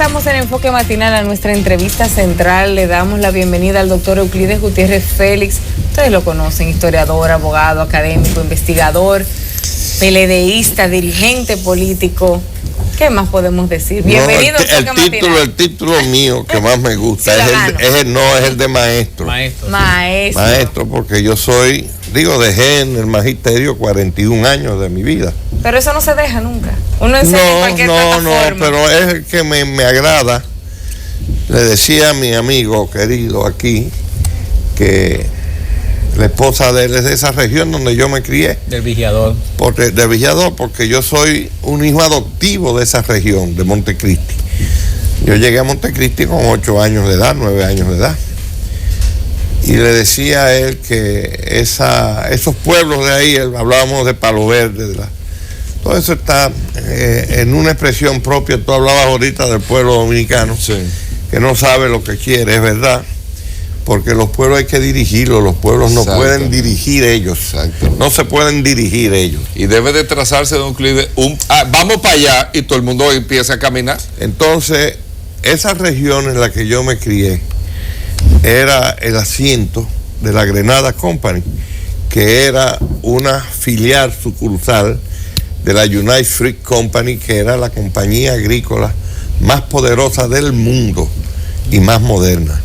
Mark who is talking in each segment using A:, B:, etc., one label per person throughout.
A: regresamos en Enfoque Matinal a nuestra entrevista central. Le damos la bienvenida al doctor Euclides Gutiérrez Félix. Ustedes lo conocen, historiador, abogado, académico, investigador, PLDista, dirigente político. ¿Qué más podemos decir? Bienvenido
B: al Enfoque Matinal. El título mío que más me gusta es el de maestro. Maestro, porque yo soy, dejé en el magisterio 41 años de mi vida.
A: Pero eso no se deja nunca. Uno enseña en cualquier plataforma.
B: No, pero es el que me agrada. Le decía a mi amigo querido aquí que la esposa de él es de esa región donde yo me crié.
C: Del Vigiador.
B: Del Vigiador, porque yo soy un hijo adoptivo de esa región, de Montecristi. Yo llegué a Montecristi con 8 años de edad, 9 años de edad. Y le decía a él que esos pueblos de ahí, hablábamos de Palo Verde, todo eso está en una expresión propia. Tú hablabas ahorita del pueblo dominicano, sí, que no sabe lo que quiere, es verdad, porque los pueblos hay que dirigirlos, los pueblos no pueden dirigir ellos. Exacto. No se pueden dirigir ellos.
D: Y debe de trazarse de vamos para allá, y todo el mundo empieza a caminar.
B: Entonces, esa región en la que yo me crié era el asiento de la Grenada Company, que era una filial sucursal de la United Fruit Company, que era la compañía agrícola más poderosa del mundo y más moderna,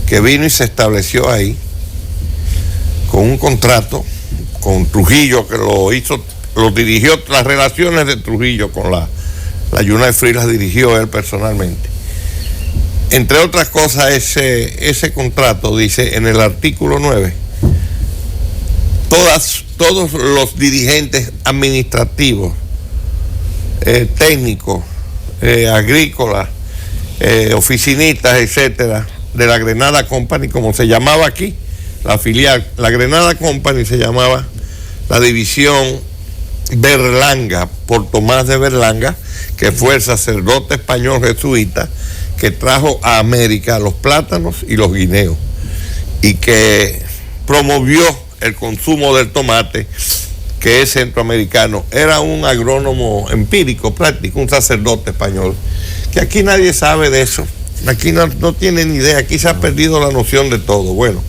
B: que vino y se estableció ahí con un contrato con Trujillo, que lo dirigió. Las relaciones de Trujillo con la United Fruit las dirigió él personalmente. Entre otras cosas, ese contrato dice en el artículo 9, todos los dirigentes administrativos, técnicos, agrícolas, oficinistas, etcétera, de la Grenada Company, como se llamaba aquí, la filial, la Grenada Company se llamaba la división Berlanga, por Tomás de Berlanga, que fue el sacerdote español jesuita que trajo a América los plátanos y los guineos, y que promovió el consumo del tomate, que es centroamericano. Era un agrónomo empírico, práctico, un sacerdote español, que aquí nadie sabe de eso. Aquí no tienen ni idea, aquí se ha perdido la noción de todo. Bueno,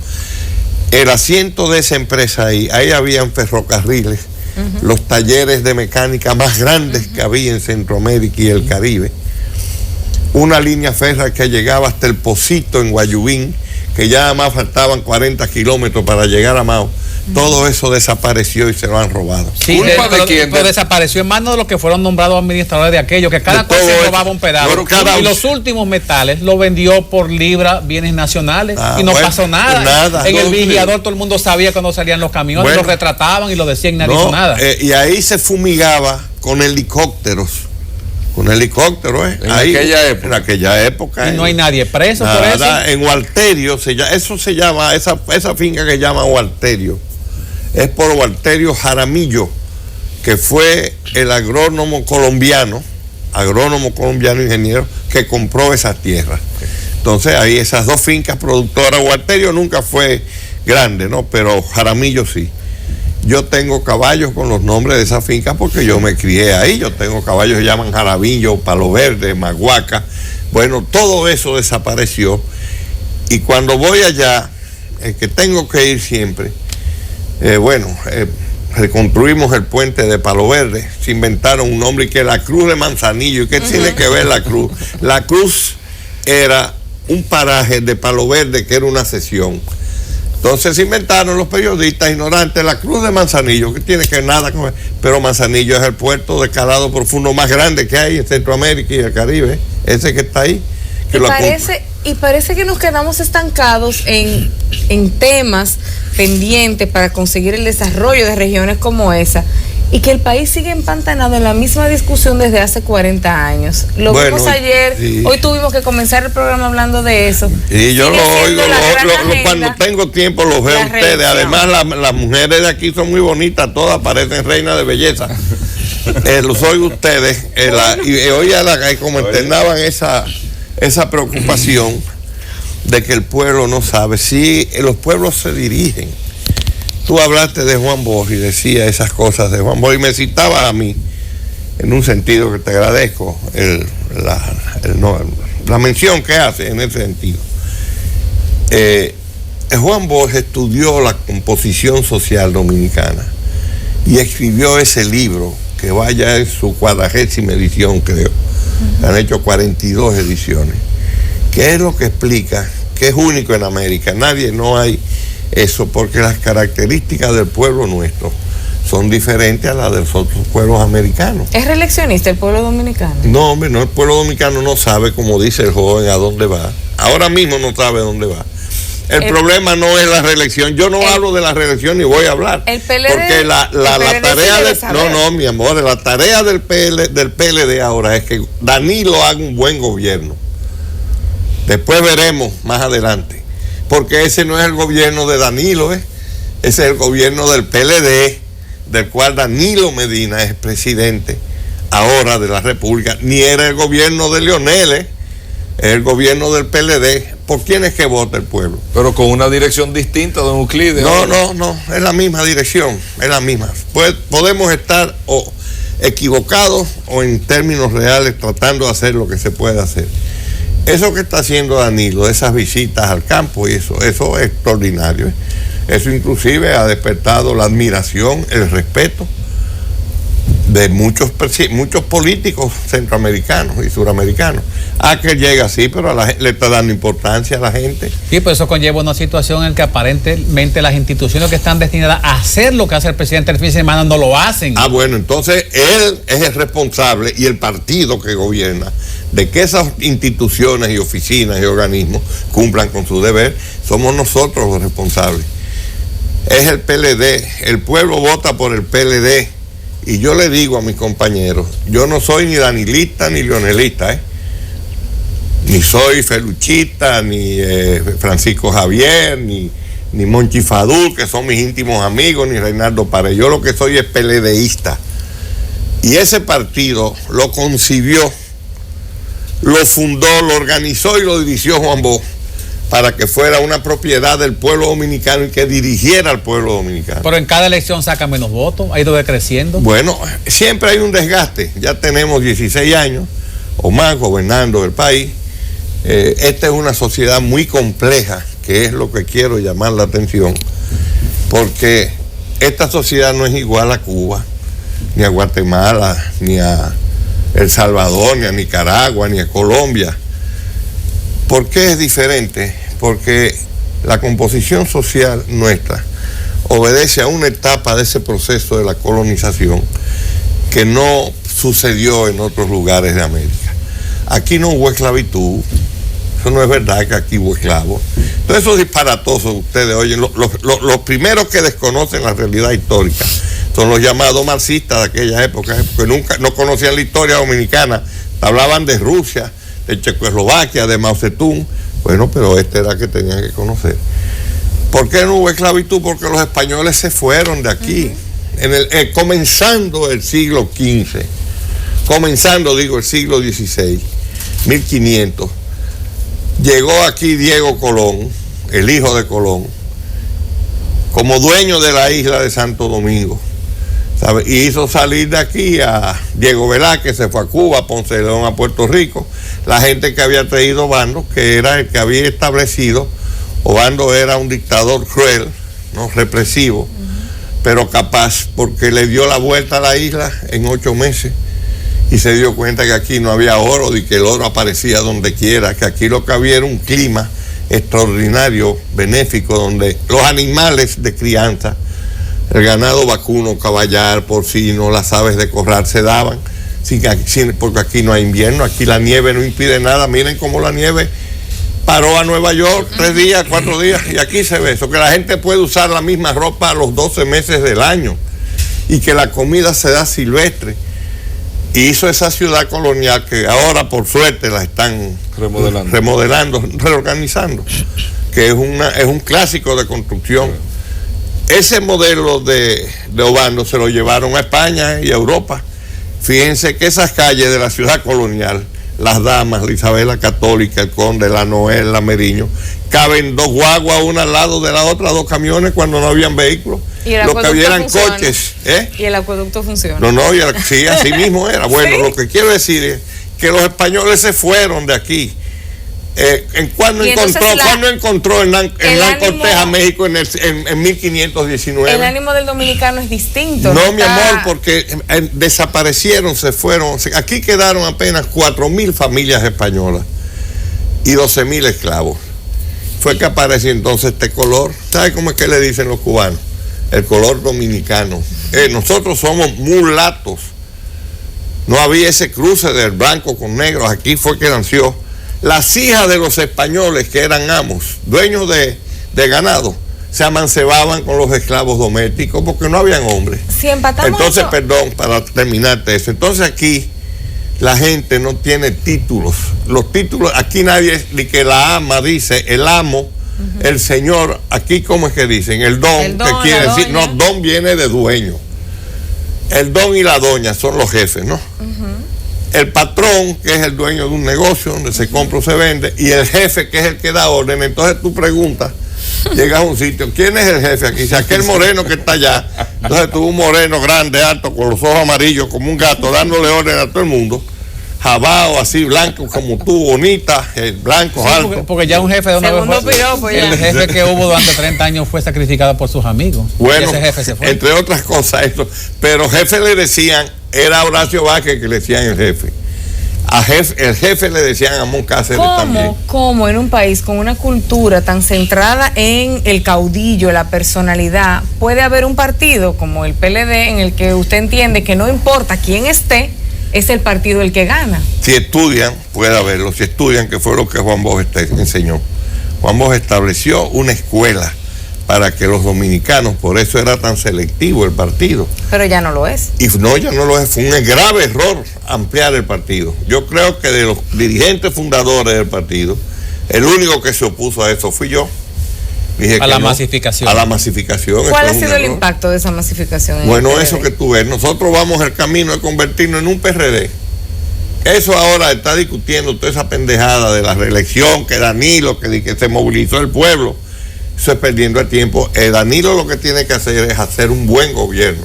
B: el asiento de esa empresa ahí habían ferrocarriles, los talleres de mecánica más grandes que había en Centroamérica y el Caribe, una línea férrea que llegaba hasta el Pocito en Guayubín, que ya más faltaban 40 kilómetros para llegar a Mao. Todo eso desapareció y se lo han robado.
C: Sí, ¿culpa de quién? Pero desapareció en manos de los que fueron nombrados administradores de aquello, que cada cual se robaba un pedazo. Y los últimos metales los vendió por libra, bienes nacionales, y no pasó nada. En el Vigiador todo el mundo sabía cuando salían los camiones, los retrataban y lo decían, nadie hizo nada.
B: Y ahí se fumigaba con helicópteros. En aquella época.
C: Y no hay nadie preso por eso.
B: En Walterio, eso se llama, esa finca que llama Walterio, es por Walterio Jaramillo, que fue el agrónomo colombiano ingeniero, que compró esas tierras. Entonces ahí esas dos fincas productoras, Walterio nunca fue grande, ¿no? Pero Jaramillo sí. Yo tengo caballos con los nombres de esas fincas porque yo me crié ahí. Yo tengo caballos que se llaman Jaramillo, Palo Verde, Maguaca. Bueno, todo eso desapareció. Y cuando voy allá, que tengo que ir siempre, reconstruimos el puente de Palo Verde. Se inventaron un nombre que es la Cruz de Manzanillo. ¿Y qué tiene que ver la cruz? La cruz era un paraje de Palo Verde que era una sección. Entonces se inventaron los periodistas ignorantes la Cruz de Manzanillo, que tiene que nada con... Pero Manzanillo es el puerto de calado profundo más grande que hay en Centroamérica y el Caribe, ese que está ahí.
A: Y parece que nos quedamos estancados en temas pendientes para conseguir el desarrollo de regiones como esa, y que el país sigue empantanado en la misma discusión desde hace 40 años. Lo vimos ayer, sí. Hoy tuvimos que comenzar el programa hablando de eso.
B: Y yo lo oigo, cuando tengo tiempo los veo ustedes. Además, las mujeres de aquí son muy bonitas, todas parecen reinas de belleza. Los oigo ustedes, y oía como externaban esa preocupación de que el pueblo no sabe. Sí, los pueblos se dirigen. Tú hablaste de Juan Bosch y decía esas cosas de Juan Bosch y me citabas a mí, en un sentido que te agradezco, la mención que hace en ese sentido. Juan Bosch estudió la composición social dominicana y escribió ese libro, que vaya en su 40ª edición, creo. Han hecho 42 ediciones. Que es lo que explica que es único en América. No hay eso, porque las características del pueblo nuestro son diferentes a las de los otros pueblos americanos.
A: ¿Es reeleccionista el pueblo dominicano?
B: No, hombre, no, el pueblo dominicano no sabe, como dice el joven, a dónde va. Ahora mismo no sabe a dónde va. El problema no es la reelección. Yo no hablo de la reelección ni voy a hablar.
A: El PLD,
B: porque la tarea mi amor, la tarea del PLD ahora es que Danilo haga un buen gobierno. Después veremos más adelante. Porque ese no es el gobierno de Danilo, ese es el gobierno del PLD, del cual Danilo Medina es presidente ahora de la República. Ni era el gobierno de Leonel, es el gobierno del PLD. ¿Por quién es que vota el pueblo?
D: Pero con una dirección distinta, don Euclides.
B: No, es la misma dirección, es la misma. Podemos estar o equivocados o en términos reales tratando de hacer lo que se puede hacer. Eso que está haciendo Danilo, esas visitas al campo y eso es extraordinario. Eso inclusive ha despertado la admiración, el respeto de muchos políticos centroamericanos y suramericanos. Que llega así, pero le está dando importancia a la gente.
C: Sí, pero eso conlleva una situación en que aparentemente las instituciones que están destinadas a hacer lo que hace el presidente el fin de semana no lo hacen.
B: Bueno, entonces él es el responsable y el partido que gobierna de que esas instituciones y oficinas y organismos cumplan con su deber. Somos nosotros los responsables. Es el PLD, el pueblo vota por el PLD. Y yo le digo a mis compañeros, yo no soy ni danilista ni leonelista, ni soy feluchista, ni Francisco Javier, ni Monchi Fadul, que son mis íntimos amigos, ni Reinaldo Pared. Yo lo que soy es PLDista. Y ese partido lo concibió, lo fundó, lo organizó y lo dirigió Juan Bosch para que fuera una propiedad del pueblo dominicano y que dirigiera al pueblo dominicano.
C: Pero en cada elección saca menos votos, ha ido decreciendo.
B: Bueno, siempre hay un desgaste. Ya tenemos 16 años o más gobernando el país. Esta es una sociedad muy compleja, que es lo que quiero llamar la atención, porque esta sociedad no es igual a Cuba, ni a Guatemala, ni a El Salvador, ni a Nicaragua, ni a Colombia. ¿Por qué es diferente? Porque la composición social nuestra obedece a una etapa de ese proceso de la colonización que no sucedió en otros lugares de América. Aquí no hubo esclavitud, eso no es verdad que aquí hubo esclavos. Todos esos disparatosos ustedes oyen, los primeros que desconocen la realidad histórica son los llamados marxistas de aquella época, porque nunca no conocían la historia dominicana, hablaban de Rusia, de Checoslovaquia, de Mao Zedong. Bueno, pero era que tenían que conocer. ¿Por qué no hubo esclavitud? Porque los españoles se fueron de aquí, comenzando el siglo XV, el siglo XVI, 1500. Llegó aquí Diego Colón, el hijo de Colón, como dueño de la isla de Santo Domingo, ¿sabe? Y hizo salir de aquí a Diego Velázquez, se fue a Cuba, a Ponce de León, a Puerto Rico. La gente que había traído Obando, que era el que había establecido, Obando era un dictador cruel, ¿no? Represivo, pero capaz, porque le dio la vuelta a la isla en 8 meses y se dio cuenta que aquí no había oro y que el oro aparecía donde quiera, que aquí lo que había era un clima extraordinario, benéfico, donde los animales de crianza, el ganado vacuno, caballar, porcino, las aves de corral se daban, porque aquí no hay invierno, aquí la nieve no impide nada. Miren cómo la nieve paró a Nueva York 3 días, 4 días, y aquí se ve eso, que la gente puede usar la misma ropa a los 12 meses del año y que la comida se da silvestre. Y hizo esa ciudad colonial que ahora por suerte la están remodelando, reorganizando, que es un clásico de construcción. Ese modelo de Obando se lo llevaron a España y a Europa. Fíjense que esas calles de la ciudad colonial, Las Damas, la Isabela Católica, el Conde, la Noel, la Meriño, caben 2 guaguas una al lado de la otra, 2 camiones cuando no habían vehículos. Lo que había eran coches.
A: ¿Y el acueducto funciona?
B: No, sí, así mismo era. Bueno, ¿sí? Lo que quiero decir es que los españoles se fueron de aquí. ¿Cuándo encontró Hernán Cortés a México en 1519?
A: El ánimo del dominicano es distinto.
B: No, mi amor, porque desaparecieron, se fueron. Aquí quedaron apenas 4.000 familias españolas y 12.000 esclavos. Fue que apareció entonces este color. ¿Sabe cómo es que le dicen los cubanos? El color dominicano. Nosotros somos mulatos. No había ese cruce del blanco con negro. Aquí fue que nació. Las hijas de los españoles que eran amos, dueños de ganado, se amancebaban con los esclavos domésticos porque no habían hombres.
A: Si empatamos
B: entonces,
A: eso.
B: Perdón, para terminarte eso. Entonces aquí la gente no tiene títulos. Los títulos, aquí nadie, ni que la ama dice el amo, el señor. Aquí, ¿cómo es que dicen? El don, que quiere decir, no, don viene de dueño. El don y la doña son los jefes, ¿no? El patrón, que es el dueño de un negocio donde se compra o se vende, y el jefe, que es el que da orden. Entonces tú preguntas, llegas a un sitio, ¿quién es el jefe aquí? Dice, aquel moreno que está allá. Entonces tú, un moreno grande, alto, con los ojos amarillos, como un gato, dándole orden a todo el mundo. Jabao, así, blanco como tú, bonita, blanco, sí, alto.
C: Porque ya un jefe de una vez el jefe que hubo durante 30 años fue sacrificado por sus amigos.
B: Bueno,
C: ese jefe se fue.
B: Entre otras cosas, eso. Pero jefe le decían, era Horacio Vázquez que le decían el jefe. El jefe le decían a Amón Cáceres también.
A: ¿Cómo en un país con una cultura tan centrada en el caudillo, la personalidad, puede haber un partido como el PLD en el que usted entiende que no importa quién esté, es el partido el que gana?
B: Si estudian, puede haberlo. Si estudian, que fue lo que Juan Bosch enseñó. Juan Bosch estableció una escuela para que los dominicanos, por eso era tan selectivo el partido.
A: Pero ya no lo es.
B: Y no, ya no lo es. Fue un grave error ampliar el partido. Yo creo que de los dirigentes fundadores del partido, el único que se opuso a eso fui yo. Dije
C: a la masificación.
B: A la masificación.
A: ¿Cuál ha sido el impacto de esa masificación?
B: Bueno, eso que tú ves. Nosotros vamos el camino de convertirnos en un PRD. Eso ahora está discutiendo toda esa pendejada de la reelección, que Danilo, que se movilizó el pueblo. Eso es perdiendo el tiempo. Danilo lo que tiene que hacer es hacer un buen gobierno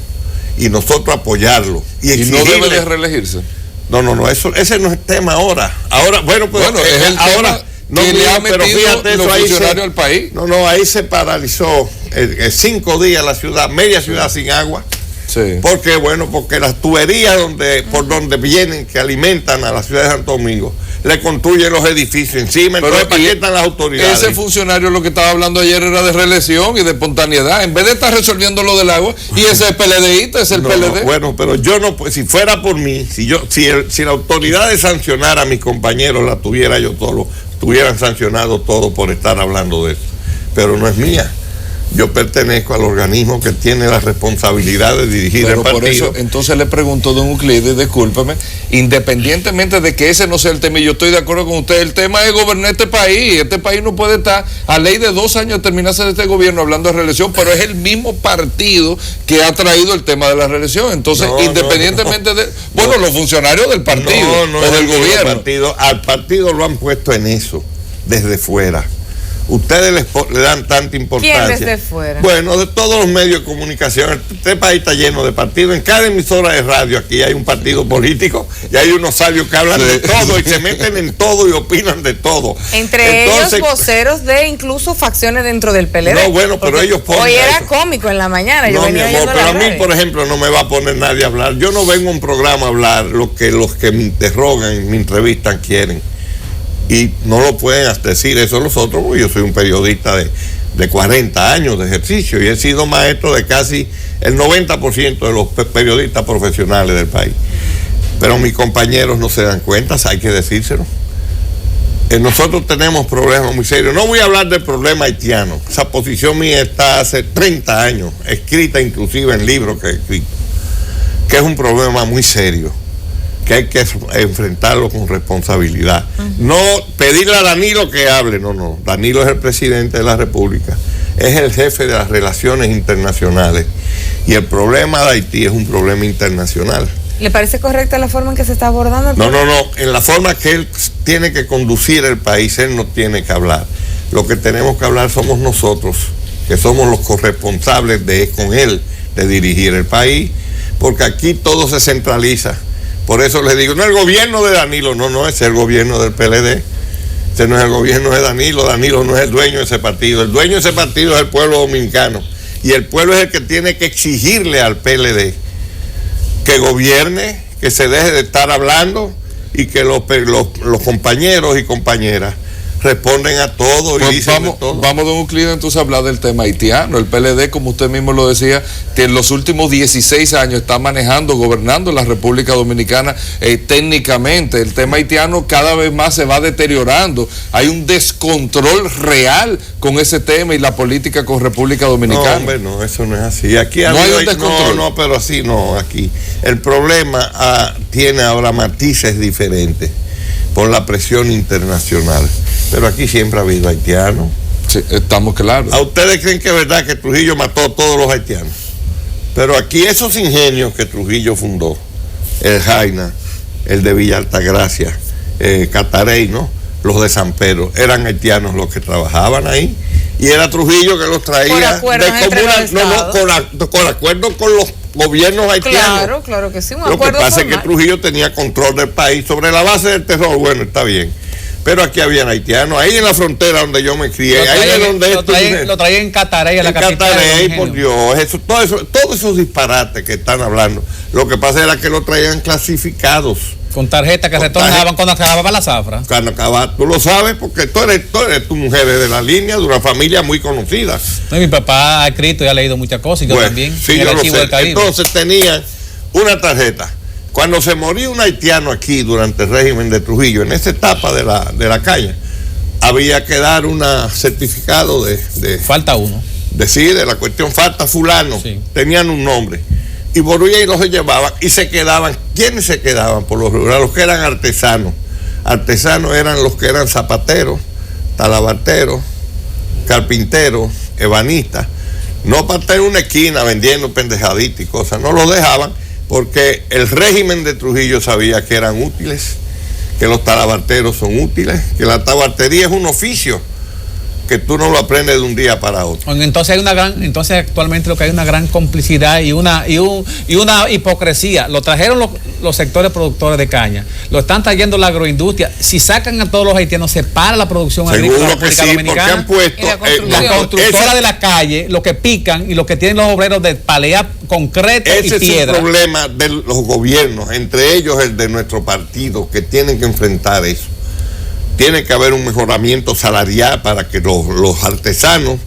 B: y nosotros apoyarlo.
D: ¿Y no debe de reelegirse?
B: No, ese no es el tema ahora. Ahora, bueno, pues
D: es el
B: ahora.
D: Tema que le ha metido los funcionarios al país.
B: No, ahí se paralizó 5 días la ciudad, media ciudad sin agua.
D: Sí.
B: Porque, bueno, porque las tuberías por donde vienen, que alimentan a la ciudad de Santo Domingo, le construyen los edificios encima. Entonces, ¿para qué están las autoridades?
D: Ese funcionario, lo que estaba hablando ayer, era de reelección y de espontaneidad, en vez de estar resolviendo lo del agua. Y ese es PLDista, es el PLD.
B: Bueno, pero yo no, pues, si fuera por mí, si la autoridad de sancionar a mis compañeros la tuviera yo todo, tuvieran sancionado todo por estar hablando de eso. Pero no es mía. Yo pertenezco al organismo que tiene la responsabilidad de dirigir el partido. Por eso,
D: entonces le pregunto, don Euclides, discúlpeme, independientemente de que ese no sea el tema, y yo estoy de acuerdo con usted, el tema es gobernar este país. Este país no puede estar a ley de 2 años de terminarse de este gobierno hablando de reelección, pero es el mismo partido que ha traído el tema de la reelección. Entonces, independientemente de... Bueno, los funcionarios del partido o del gobierno.
B: Al partido lo han puesto en eso, desde fuera. Ustedes le dan tanta importancia.
A: ¿Quién desde fuera?
B: Bueno, de todos los medios de comunicación. Este país está lleno de partidos. En cada emisora de radio aquí hay un partido político y hay unos sabios que hablan de todo y se meten en todo y opinan de todo.
A: Entre ellos voceros de incluso facciones dentro del PLD.
B: No, bueno, pero ellos ponen
A: hoy era cómico en la mañana.
B: No, mi amor, pero a mí, por ejemplo, no me va a poner nadie a hablar. Yo no vengo a un programa a hablar lo que los que me interrogan y me entrevistan quieren. Y no lo pueden decir eso los otros, porque yo soy un periodista de 40 años de ejercicio y he sido maestro de casi el 90% de los periodistas profesionales del país. Pero mis compañeros no se dan cuenta, hay que decírselo. Nosotros tenemos problemas muy serios. No voy a hablar del problema haitiano. Esa posición mía está hace 30 años, escrita inclusive en libros que he escrito, que es un problema muy serio, que hay que enfrentarlo con responsabilidad. No pedirle a Danilo que hable, no. Danilo es el presidente de la República, es el jefe de las relaciones internacionales y el problema de Haití es un problema internacional.
A: ¿Le parece correcta la forma en que se está abordando el problema?
B: No, en la forma que él tiene que conducir el país, él no tiene que hablar. Lo que tenemos que hablar somos nosotros, que somos los corresponsables con él de dirigir el país, porque aquí todo se centraliza. Por eso les digo, no es el gobierno de Danilo, no, es el gobierno del PLD. Ese no es el gobierno de Danilo no es el dueño de ese partido. El dueño de ese partido es el pueblo dominicano. Y el pueblo es el que tiene que exigirle al PLD que gobierne, que se deje de estar hablando y que los compañeros y compañeras responden a todo y dicen todo.
D: Vamos, don Euclides, entonces a hablar del tema haitiano. El PLD, como usted mismo lo decía, que en los últimos 16 años está gobernando la República Dominicana técnicamente. El tema haitiano cada vez más se va deteriorando. Hay un descontrol real con ese tema y la política con República Dominicana.
B: No, hombre, no, eso no es así. Aquí
D: no hay un descontrol.
B: No, pero así no, aquí. El problema tiene ahora matices diferentes por la presión internacional. Pero aquí siempre ha habido haitianos.
D: Sí, estamos claros.
B: ¿A ustedes creen que es verdad que Trujillo mató a todos los haitianos? Pero aquí esos ingenios que Trujillo fundó, el Jaina, el de Villa Altagracia, Catarey, ¿no? Los de San Pedro, eran haitianos los que trabajaban ahí. Y era Trujillo que los traía
A: con
B: acuerdo con los gobiernos haitianos.
A: Claro que sí.
B: Lo que pasa es que Trujillo tenía control del país sobre la base del terror. Bueno, está bien. Pero aquí habían haitianos, ahí en la frontera donde yo me crié,
C: lo traían en Catarey, a la capital.
B: Catarey, por Dios, todos esos disparates que están hablando. Lo que pasa era que lo traían clasificados.
C: Con tarjetas que retornaban cuando acababa la zafra.
B: Cuando acababa, tú lo sabes, porque tú eres tu mujer de la línea de una familia muy conocida.
C: No, mi papá ha escrito y ha leído muchas cosas, y yo también.
B: Sí, yo lo sé. Entonces tenían una tarjeta. Cuando se moría un haitiano aquí durante el régimen de Trujillo, en esa etapa de la calle, había que dar un certificado de
C: falta uno.
B: De la cuestión falta fulano. Sí. Tenían un nombre. Y volvían y los llevaban y se quedaban. ¿Quiénes se quedaban? Por lo regular, los que eran artesanos. Artesanos eran los que eran zapateros, talabarteros, carpinteros, ebanistas. No para estar en una esquina vendiendo pendejaditas y cosas. No los dejaban, porque el régimen de Trujillo sabía que eran útiles, que los talabarteros son útiles, que la talabartería es un oficio que tú no lo aprendes de un día para otro.
C: Entonces actualmente lo que hay una gran complicidad y una hipocresía. Lo trajeron los sectores productores de caña, lo están trayendo la agroindustria. Si sacan a todos los haitianos, se para la producción agrícola de la República Dominicana.
B: Han puesto
C: la constructora de la calle, lo que pican y lo que tienen los obreros de palea concreto y piedra.
B: Ese es el problema de los gobiernos, entre ellos el de nuestro partido, que tienen que enfrentar eso. Tiene que haber un mejoramiento salarial para que los artesanos,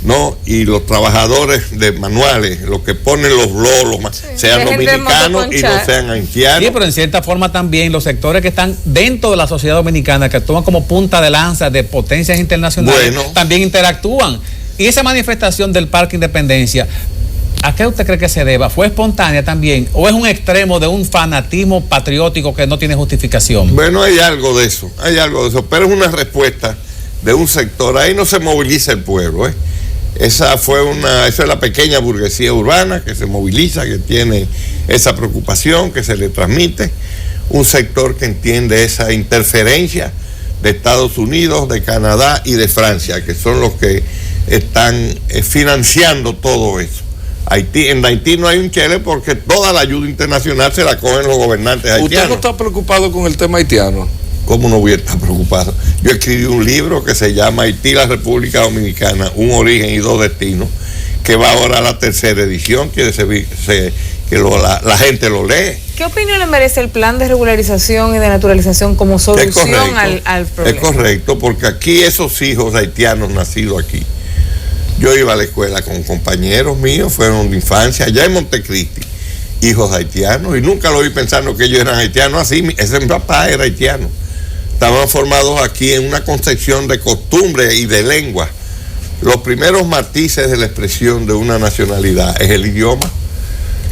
B: ¿no? Y los trabajadores de manuales, los que ponen los lolos, sean dominicanos y no sean haitianos.
C: Sí, pero en cierta forma también los sectores que están dentro de la sociedad dominicana, que actúan como punta de lanza de potencias internacionales, también interactúan. Y esa manifestación del Parque Independencia, ¿a qué usted cree que se deba? ¿Fue espontánea también? ¿O es un extremo de un fanatismo patriótico que no tiene justificación?
B: Bueno, hay algo de eso, pero es una respuesta de un sector. Ahí no se moviliza el pueblo, ¿eh? Esa es la pequeña burguesía urbana que se moviliza, que tiene esa preocupación, que se le transmite. Un sector que entiende esa interferencia de Estados Unidos, de Canadá y de Francia, que son los que están financiando todo eso. En Haití no hay un chele porque toda la ayuda internacional se la cogen los gobernantes haitianos.
D: ¿Usted no está preocupado con el tema haitiano?
B: ¿Cómo no voy a estar preocupado? Yo escribí un libro que se llama Haití, la República Dominicana, un origen y dos destinos, que va ahora a la tercera edición, quiere que la gente lo lee.
A: ¿Qué opinión le merece el plan de regularización y de naturalización como solución al problema?
B: Es correcto, porque aquí esos hijos haitianos nacidos aquí, yo iba a la escuela con compañeros míos, fueron de infancia, allá en Montecristi, hijos haitianos, y nunca lo vi pensando que ellos eran haitianos así. Ese papá era haitiano. Estaban formados aquí en una concepción de costumbre y de lengua. Los primeros matices de la expresión de una nacionalidad es el idioma.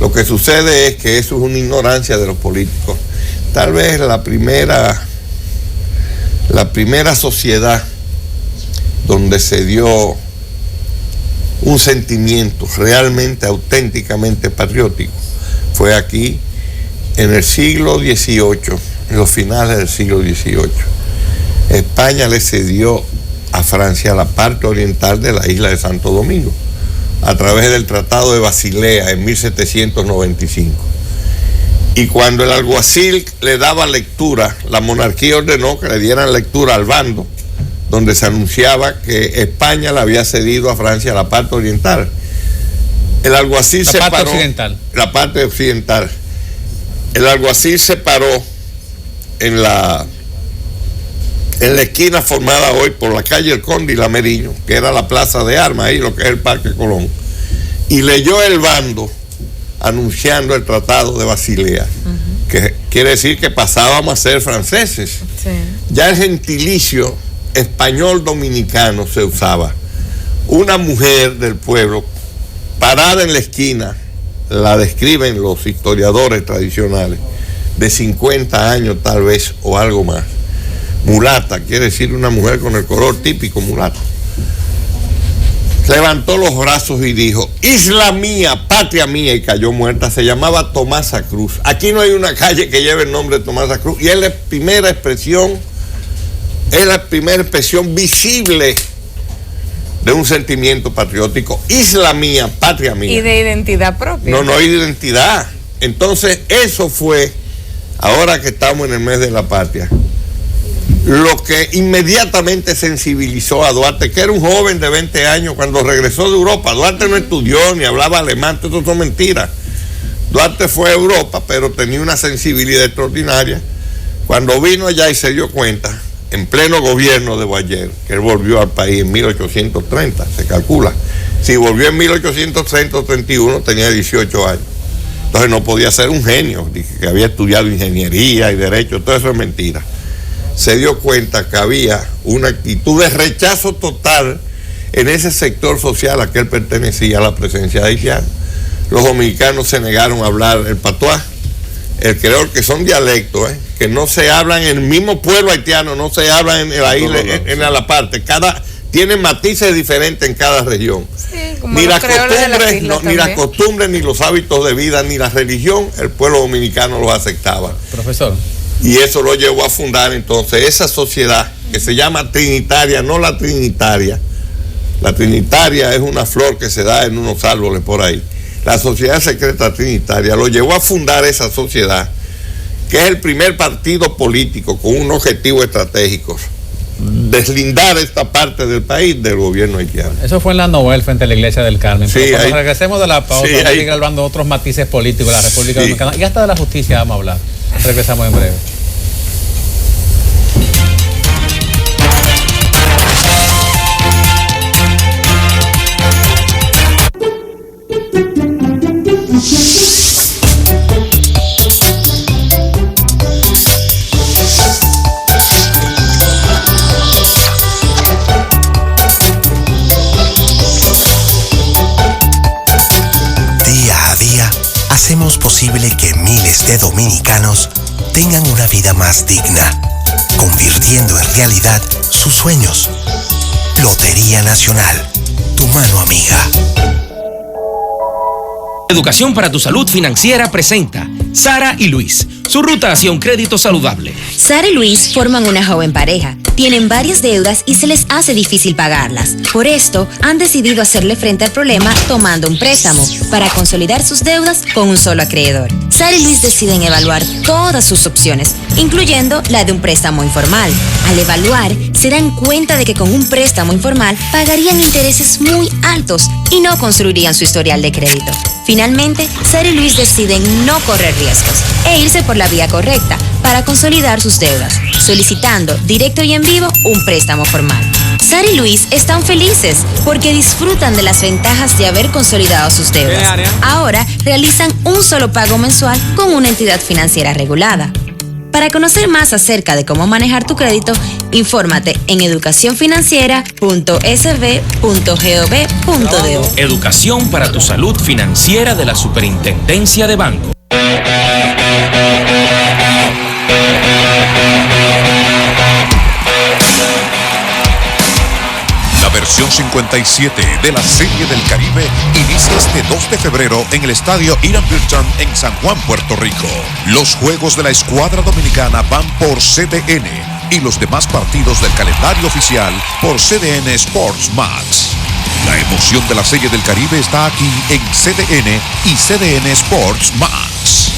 B: Lo que sucede es que eso es una ignorancia de los políticos. Tal vez la primera sociedad donde se dio un sentimiento realmente, auténticamente patriótico fue aquí en el siglo XVIII, en los finales del siglo XVIII. España le cedió a Francia la parte oriental de la isla de Santo Domingo a través del Tratado de Basilea en 1795. Y cuando el alguacil le daba lectura, la monarquía ordenó que le dieran lectura al bando, donde se anunciaba que España le había cedido a Francia la parte oriental. El alguacil se paró. La parte occidental. El alguacil se paró en la esquina formada hoy por la calle El Conde y la Meriño, que era la plaza de armas, ahí lo que es el Parque Colón, y leyó el bando anunciando el Tratado de Basilea, que quiere decir que pasábamos a ser franceses. Sí. Ya el gentilicio español dominicano se usaba. Una mujer del pueblo parada en la esquina, la describen los historiadores tradicionales, de 50 años tal vez o algo más. Mulata, quiere decir una mujer con el color típico mulato. Levantó los brazos y dijo: isla mía, patria mía, y cayó muerta. Se llamaba Tomasa Cruz. Aquí no hay una calle que lleve el nombre de Tomasa Cruz, y es la primera expresión visible de un sentimiento patriótico. Isla mía, patria mía.
A: Y de identidad propia.
B: No hay identidad. Entonces eso fue, ahora que estamos en el mes de la patria, lo que inmediatamente sensibilizó a Duarte, que era un joven de 20 años cuando regresó de Europa. Duarte no estudió ni hablaba alemán, todo eso son mentiras. Duarte fue a Europa, pero tenía una sensibilidad extraordinaria. Cuando vino allá y se dio cuenta, en pleno gobierno de Boyer, que él volvió al país en 1830, se calcula. Si volvió en 1830 o 31, tenía 18 años. Entonces no podía ser un genio, que había estudiado ingeniería y derecho, todo eso es mentira. Se dio cuenta que había una actitud de rechazo total en ese sector social a que él pertenecía, a la presencia de haitianos. Los dominicanos se negaron a hablar el patuá, el creol, que son dialectos, que no se hablan en el mismo pueblo haitiano, no se hablan en la isla, en la parte. Tienen matices diferentes en cada región. Sí, ni las costumbres, ni los hábitos de vida, ni la religión, el pueblo dominicano los aceptaba.
C: Profesor.
B: Y eso lo llevó a fundar entonces esa sociedad que se llama trinitaria, no la trinitaria. La trinitaria es una flor que se da en unos árboles por ahí. La sociedad secreta trinitaria lo llevó a fundar esa sociedad, que es el primer partido político con un objetivo estratégico: deslindar esta parte del país del gobierno haitiano.
C: Eso fue en la Nobel frente a la Iglesia del Carmen. Sí, cuando regresemos de la pausa, vamos a seguir hablando de otros matices políticos de la República Dominicana, y hasta de la justicia vamos a hablar. Regresamos en breve.
E: Día a día hacemos posible que miles de dominicanos tengan una vida más digna, convirtiendo en realidad sus sueños. Lotería Nacional, tu mano amiga.
F: Educación para tu Salud Financiera presenta Sara y Luis, su ruta hacia un crédito saludable.
G: Sara y Luis forman una joven pareja. Tienen varias deudas y se les hace difícil pagarlas. Por esto, han decidido hacerle frente al problema tomando un préstamo para consolidar sus deudas con un solo acreedor. Sara y Luis deciden evaluar todas sus opciones, incluyendo la de un préstamo informal. Al evaluar, se dan cuenta de que con un préstamo informal pagarían intereses muy altos y no construirían su historial de crédito. Finalmente, Sara y Luis deciden no correr riesgos e irse por la vía correcta para consolidar sus deudas, solicitando directo y en vivo un préstamo formal. Sara y Luis están felices porque disfrutan de las ventajas de haber consolidado sus deudas. Ahora realizan un solo pago mensual con una entidad financiera regulada. Para conocer más acerca de cómo manejar tu crédito, infórmate en educacionfinanciera.sb.gov.do.
F: Educación para tu salud financiera de la Superintendencia de Bancos.
H: La versión 57 de la Serie del Caribe inicia este 2 de febrero en el estadio Irán Bithorn en San Juan, Puerto Rico. Los juegos de la escuadra dominicana van por CDN y los demás partidos del calendario oficial por CDN Sports Max. La emoción de la Serie del Caribe está aquí en CDN y CDN Sports Max.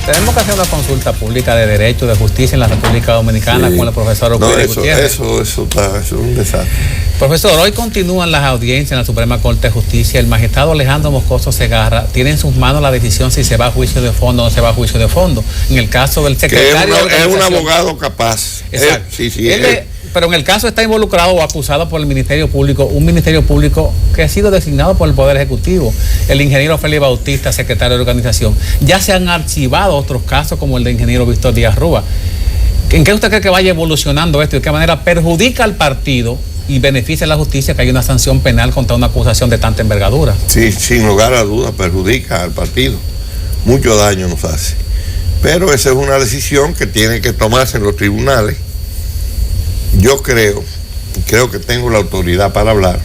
C: Tenemos que hacer una consulta pública de Derecho, de Justicia en la República Dominicana con el profesor Euclides Gutiérrez.
B: Eso es un desastre.
C: Profesor, hoy continúan las audiencias en la Suprema Corte de Justicia. El magistrado Alejandro Moscoso Segarra tiene en sus manos la decisión si se va a juicio de fondo o no se va a juicio de fondo. En el caso del secretario
B: es un abogado capaz.
C: Exacto. Pero en el caso está involucrado o acusado por el Ministerio Público, un Ministerio Público que ha sido designado por el Poder Ejecutivo, el ingeniero Félix Bautista, secretario de organización. Ya se han archivado otros casos como el del ingeniero Víctor Díaz Rúa. ¿En qué usted cree que vaya evolucionando esto y de qué manera perjudica al partido y beneficia a la justicia que hay una sanción penal contra una acusación de tanta envergadura?
B: Sí, sin lugar a dudas, perjudica al partido. Mucho daño nos hace. Pero esa es una decisión que tiene que tomarse en los tribunales. Yo creo que tengo la autoridad para hablar,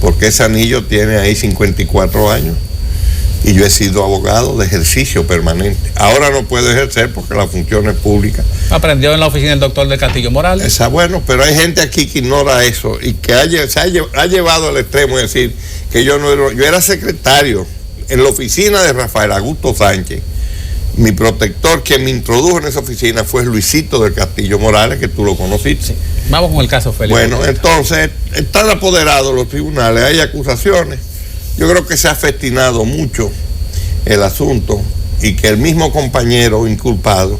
B: porque ese anillo tiene ahí 54 años y yo he sido abogado de ejercicio permanente. Ahora no puedo ejercer porque la función es pública.
C: Aprendió en la oficina del doctor del Castillo Morales.
B: Bueno, pero hay gente aquí que ignora eso y que se ha llevado al extremo de decir que yo era secretario en la oficina de Rafael Augusto Sánchez. Mi protector, quien me introdujo en esa oficina, fue Luisito del Castillo Morales, que tú lo conociste.
C: Sí. Vamos con el caso, Félix.
B: Bueno, entonces, están apoderados los tribunales, hay acusaciones. Yo creo que se ha festinado mucho el asunto y que el mismo compañero inculpado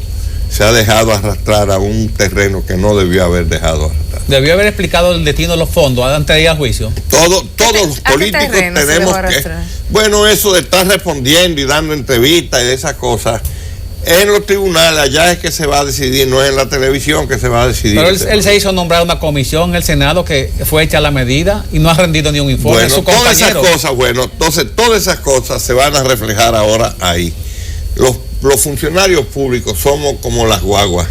B: se ha dejado arrastrar a un terreno que no debió haber dejado arrastrar.
C: Debió haber explicado el destino de los fondos antes de ir al juicio.
B: Todos los políticos tenemos que... Bueno, eso de estar respondiendo y dando entrevistas y de esas cosas, en los tribunales, allá es que se va a decidir, no es en la televisión que se va a decidir.
C: Pero él se hizo nombrar una comisión en el Senado que fue hecha la medida y no ha rendido ni un informe.
B: Bueno, todas esas cosas se van a reflejar ahora ahí. Los funcionarios públicos somos como las guaguas.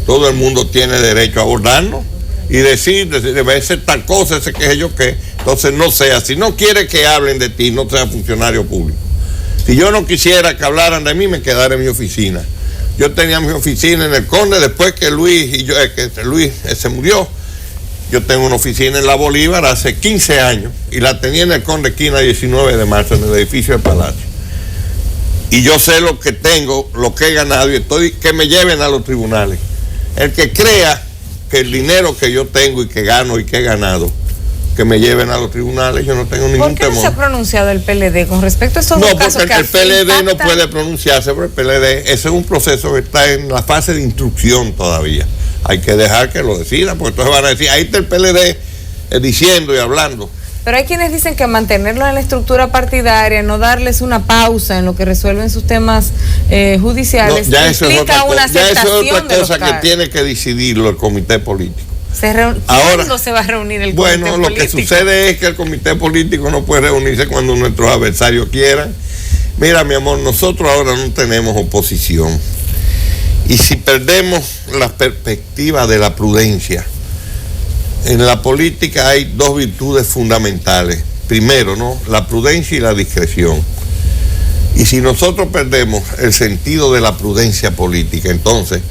B: Todo el mundo tiene derecho a abordarnos y decir, debe ser tal cosa, ese que es yo qué. Entonces no sea, si no quiere que hablen de ti, no sea funcionario público. Si yo no quisiera que hablaran de mí, me quedara en mi oficina. Yo tenía mi oficina en el Conde, después que Luis se murió. Yo tengo una oficina en la Bolívar hace 15 años y la tenía en el Conde, esquina 19 de marzo, en el edificio del Palacio. Y yo sé lo que tengo, lo que he ganado y que me lleven a los tribunales. El que crea que el dinero que yo tengo y que gano y que he ganado, que me lleven a los tribunales, yo no tengo ningún temor.
A: ¿Por qué no se ha pronunciado el PLD con respecto a esos dos casos?
B: No, porque el PLD no puede pronunciarse, pero el PLD, ese es un proceso que está en la fase de instrucción todavía. Hay que dejar que lo decidan, porque entonces van a decir, ahí está el PLD diciendo y hablando.
A: Pero hay quienes dicen que mantenerlo en la estructura partidaria, no darles una pausa en lo que resuelven sus temas judiciales,
B: no, implica una aceptación. Ya eso es otra cosa que tiene que decidirlo el comité político.
A: ¿Cuándo se va a reunir el comité político?
B: Bueno, lo que sucede es que el comité político no puede reunirse cuando nuestros adversarios quieran. Mira, mi amor, nosotros ahora no tenemos oposición. Y si perdemos la perspectiva de la prudencia, en la política hay dos virtudes fundamentales. Primero, ¿no?, la prudencia y la discreción. Y si nosotros perdemos el sentido de la prudencia política, entonces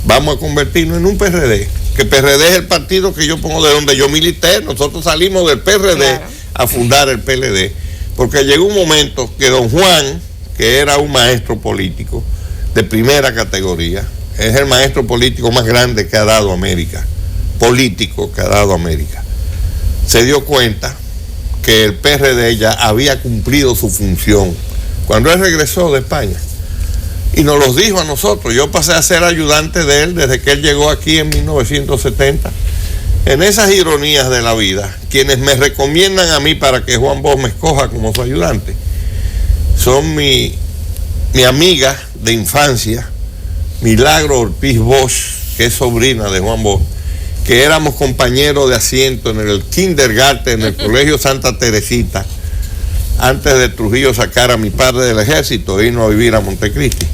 B: vamos a convertirnos en un PRD. Que PRD es el partido que yo pongo de donde yo milité. Nosotros salimos del PRD, claro, a fundar el PLD. Porque llegó un momento que don Juan, que era un maestro político de primera categoría, es el maestro político más grande que ha dado América, político que ha dado América, se dio cuenta que el PRD ya había cumplido su función cuando él regresó de España y nos los dijo a nosotros. Yo pasé a ser ayudante de él desde que él llegó aquí en 1970. En esas ironías de la vida, quienes me recomiendan a mí para que Juan Bosch me escoja como su ayudante son mi amiga de infancia, Milagro Ortiz Bosch, que es sobrina de Juan Bosch, que éramos compañeros de asiento en el kindergarten, en el Colegio Santa Teresita, antes de Trujillo sacar a mi padre del ejército e irnos a vivir a Montecristi.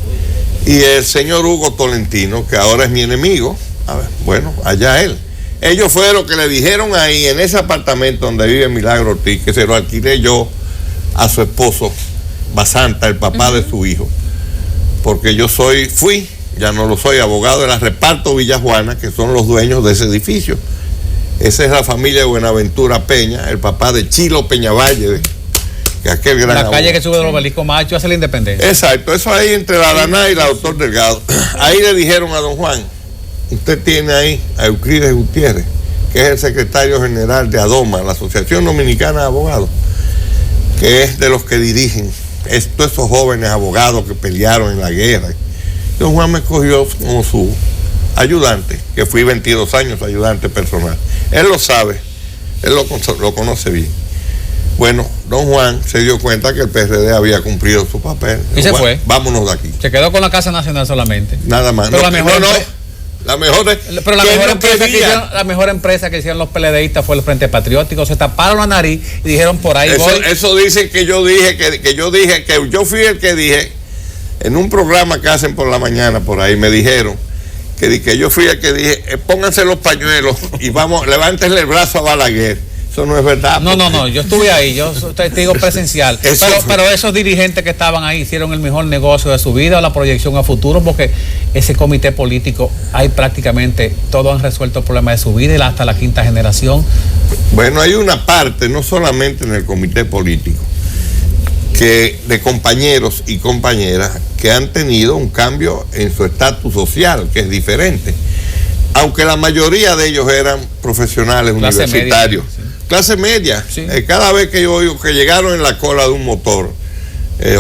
B: Y el señor Hugo Tolentino, que ahora es mi enemigo, bueno, allá él. Ellos fueron los que le dijeron ahí, en ese apartamento donde vive Milagro Ortiz, que se lo alquilé yo a su esposo, Basanta, el papá de su hijo, porque yo fui, ya no lo soy, abogado de la Reparto Villajuana, que son los dueños de ese edificio. Esa es la familia de Buenaventura Peña, el papá de Chilo Peñavalle, que aquel gran
C: la
B: abogado.
C: calle que sube del Obelisco Macho hacia la Independencia.
B: Exacto, eso ahí entre la Araná y la Doctor Delgado. Ahí le dijeron a don Juan, usted tiene ahí a Euclides Gutiérrez, que es el secretario general de ADOMA, la Asociación Dominicana de Abogados, que es de los que dirigen todos esos jóvenes abogados que pelearon en la guerra. Don Juan me escogió como su ayudante, que fui 22 años ayudante personal. Él lo sabe, él lo conoce bien. Bueno, don Juan se dio cuenta que el PRD había cumplido su papel.
C: Y se fue.
B: Vámonos de aquí.
C: Se quedó con la Casa Nacional solamente.
B: Nada más.
C: Pero
B: la mejor
C: empresa que hicieron los PLDistas fue el Frente Patriótico. Se taparon la nariz y dijeron por ahí voy.
B: Eso dice que yo dije, que yo fui el que dije, en un programa que hacen por la mañana, por ahí me dijeron, que yo fui el que dije, pónganse los pañuelos y vamos, levántenle el brazo a Balaguer. Eso no es verdad.
C: No, yo estuve ahí, yo soy testigo presencial. Pero esos dirigentes que estaban ahí hicieron el mejor negocio de su vida, la proyección a futuro, porque ese comité político, hay prácticamente, todos han resuelto el problema de su vida y hasta la quinta generación.
B: Bueno, hay una parte, no solamente en el comité político, que de compañeros y compañeras que han tenido un cambio en su estatus social, que es diferente. Aunque la mayoría de ellos eran profesionales universitarios. Clase media. Sí. Cada vez que yo oigo que llegaron en la cola de un motor,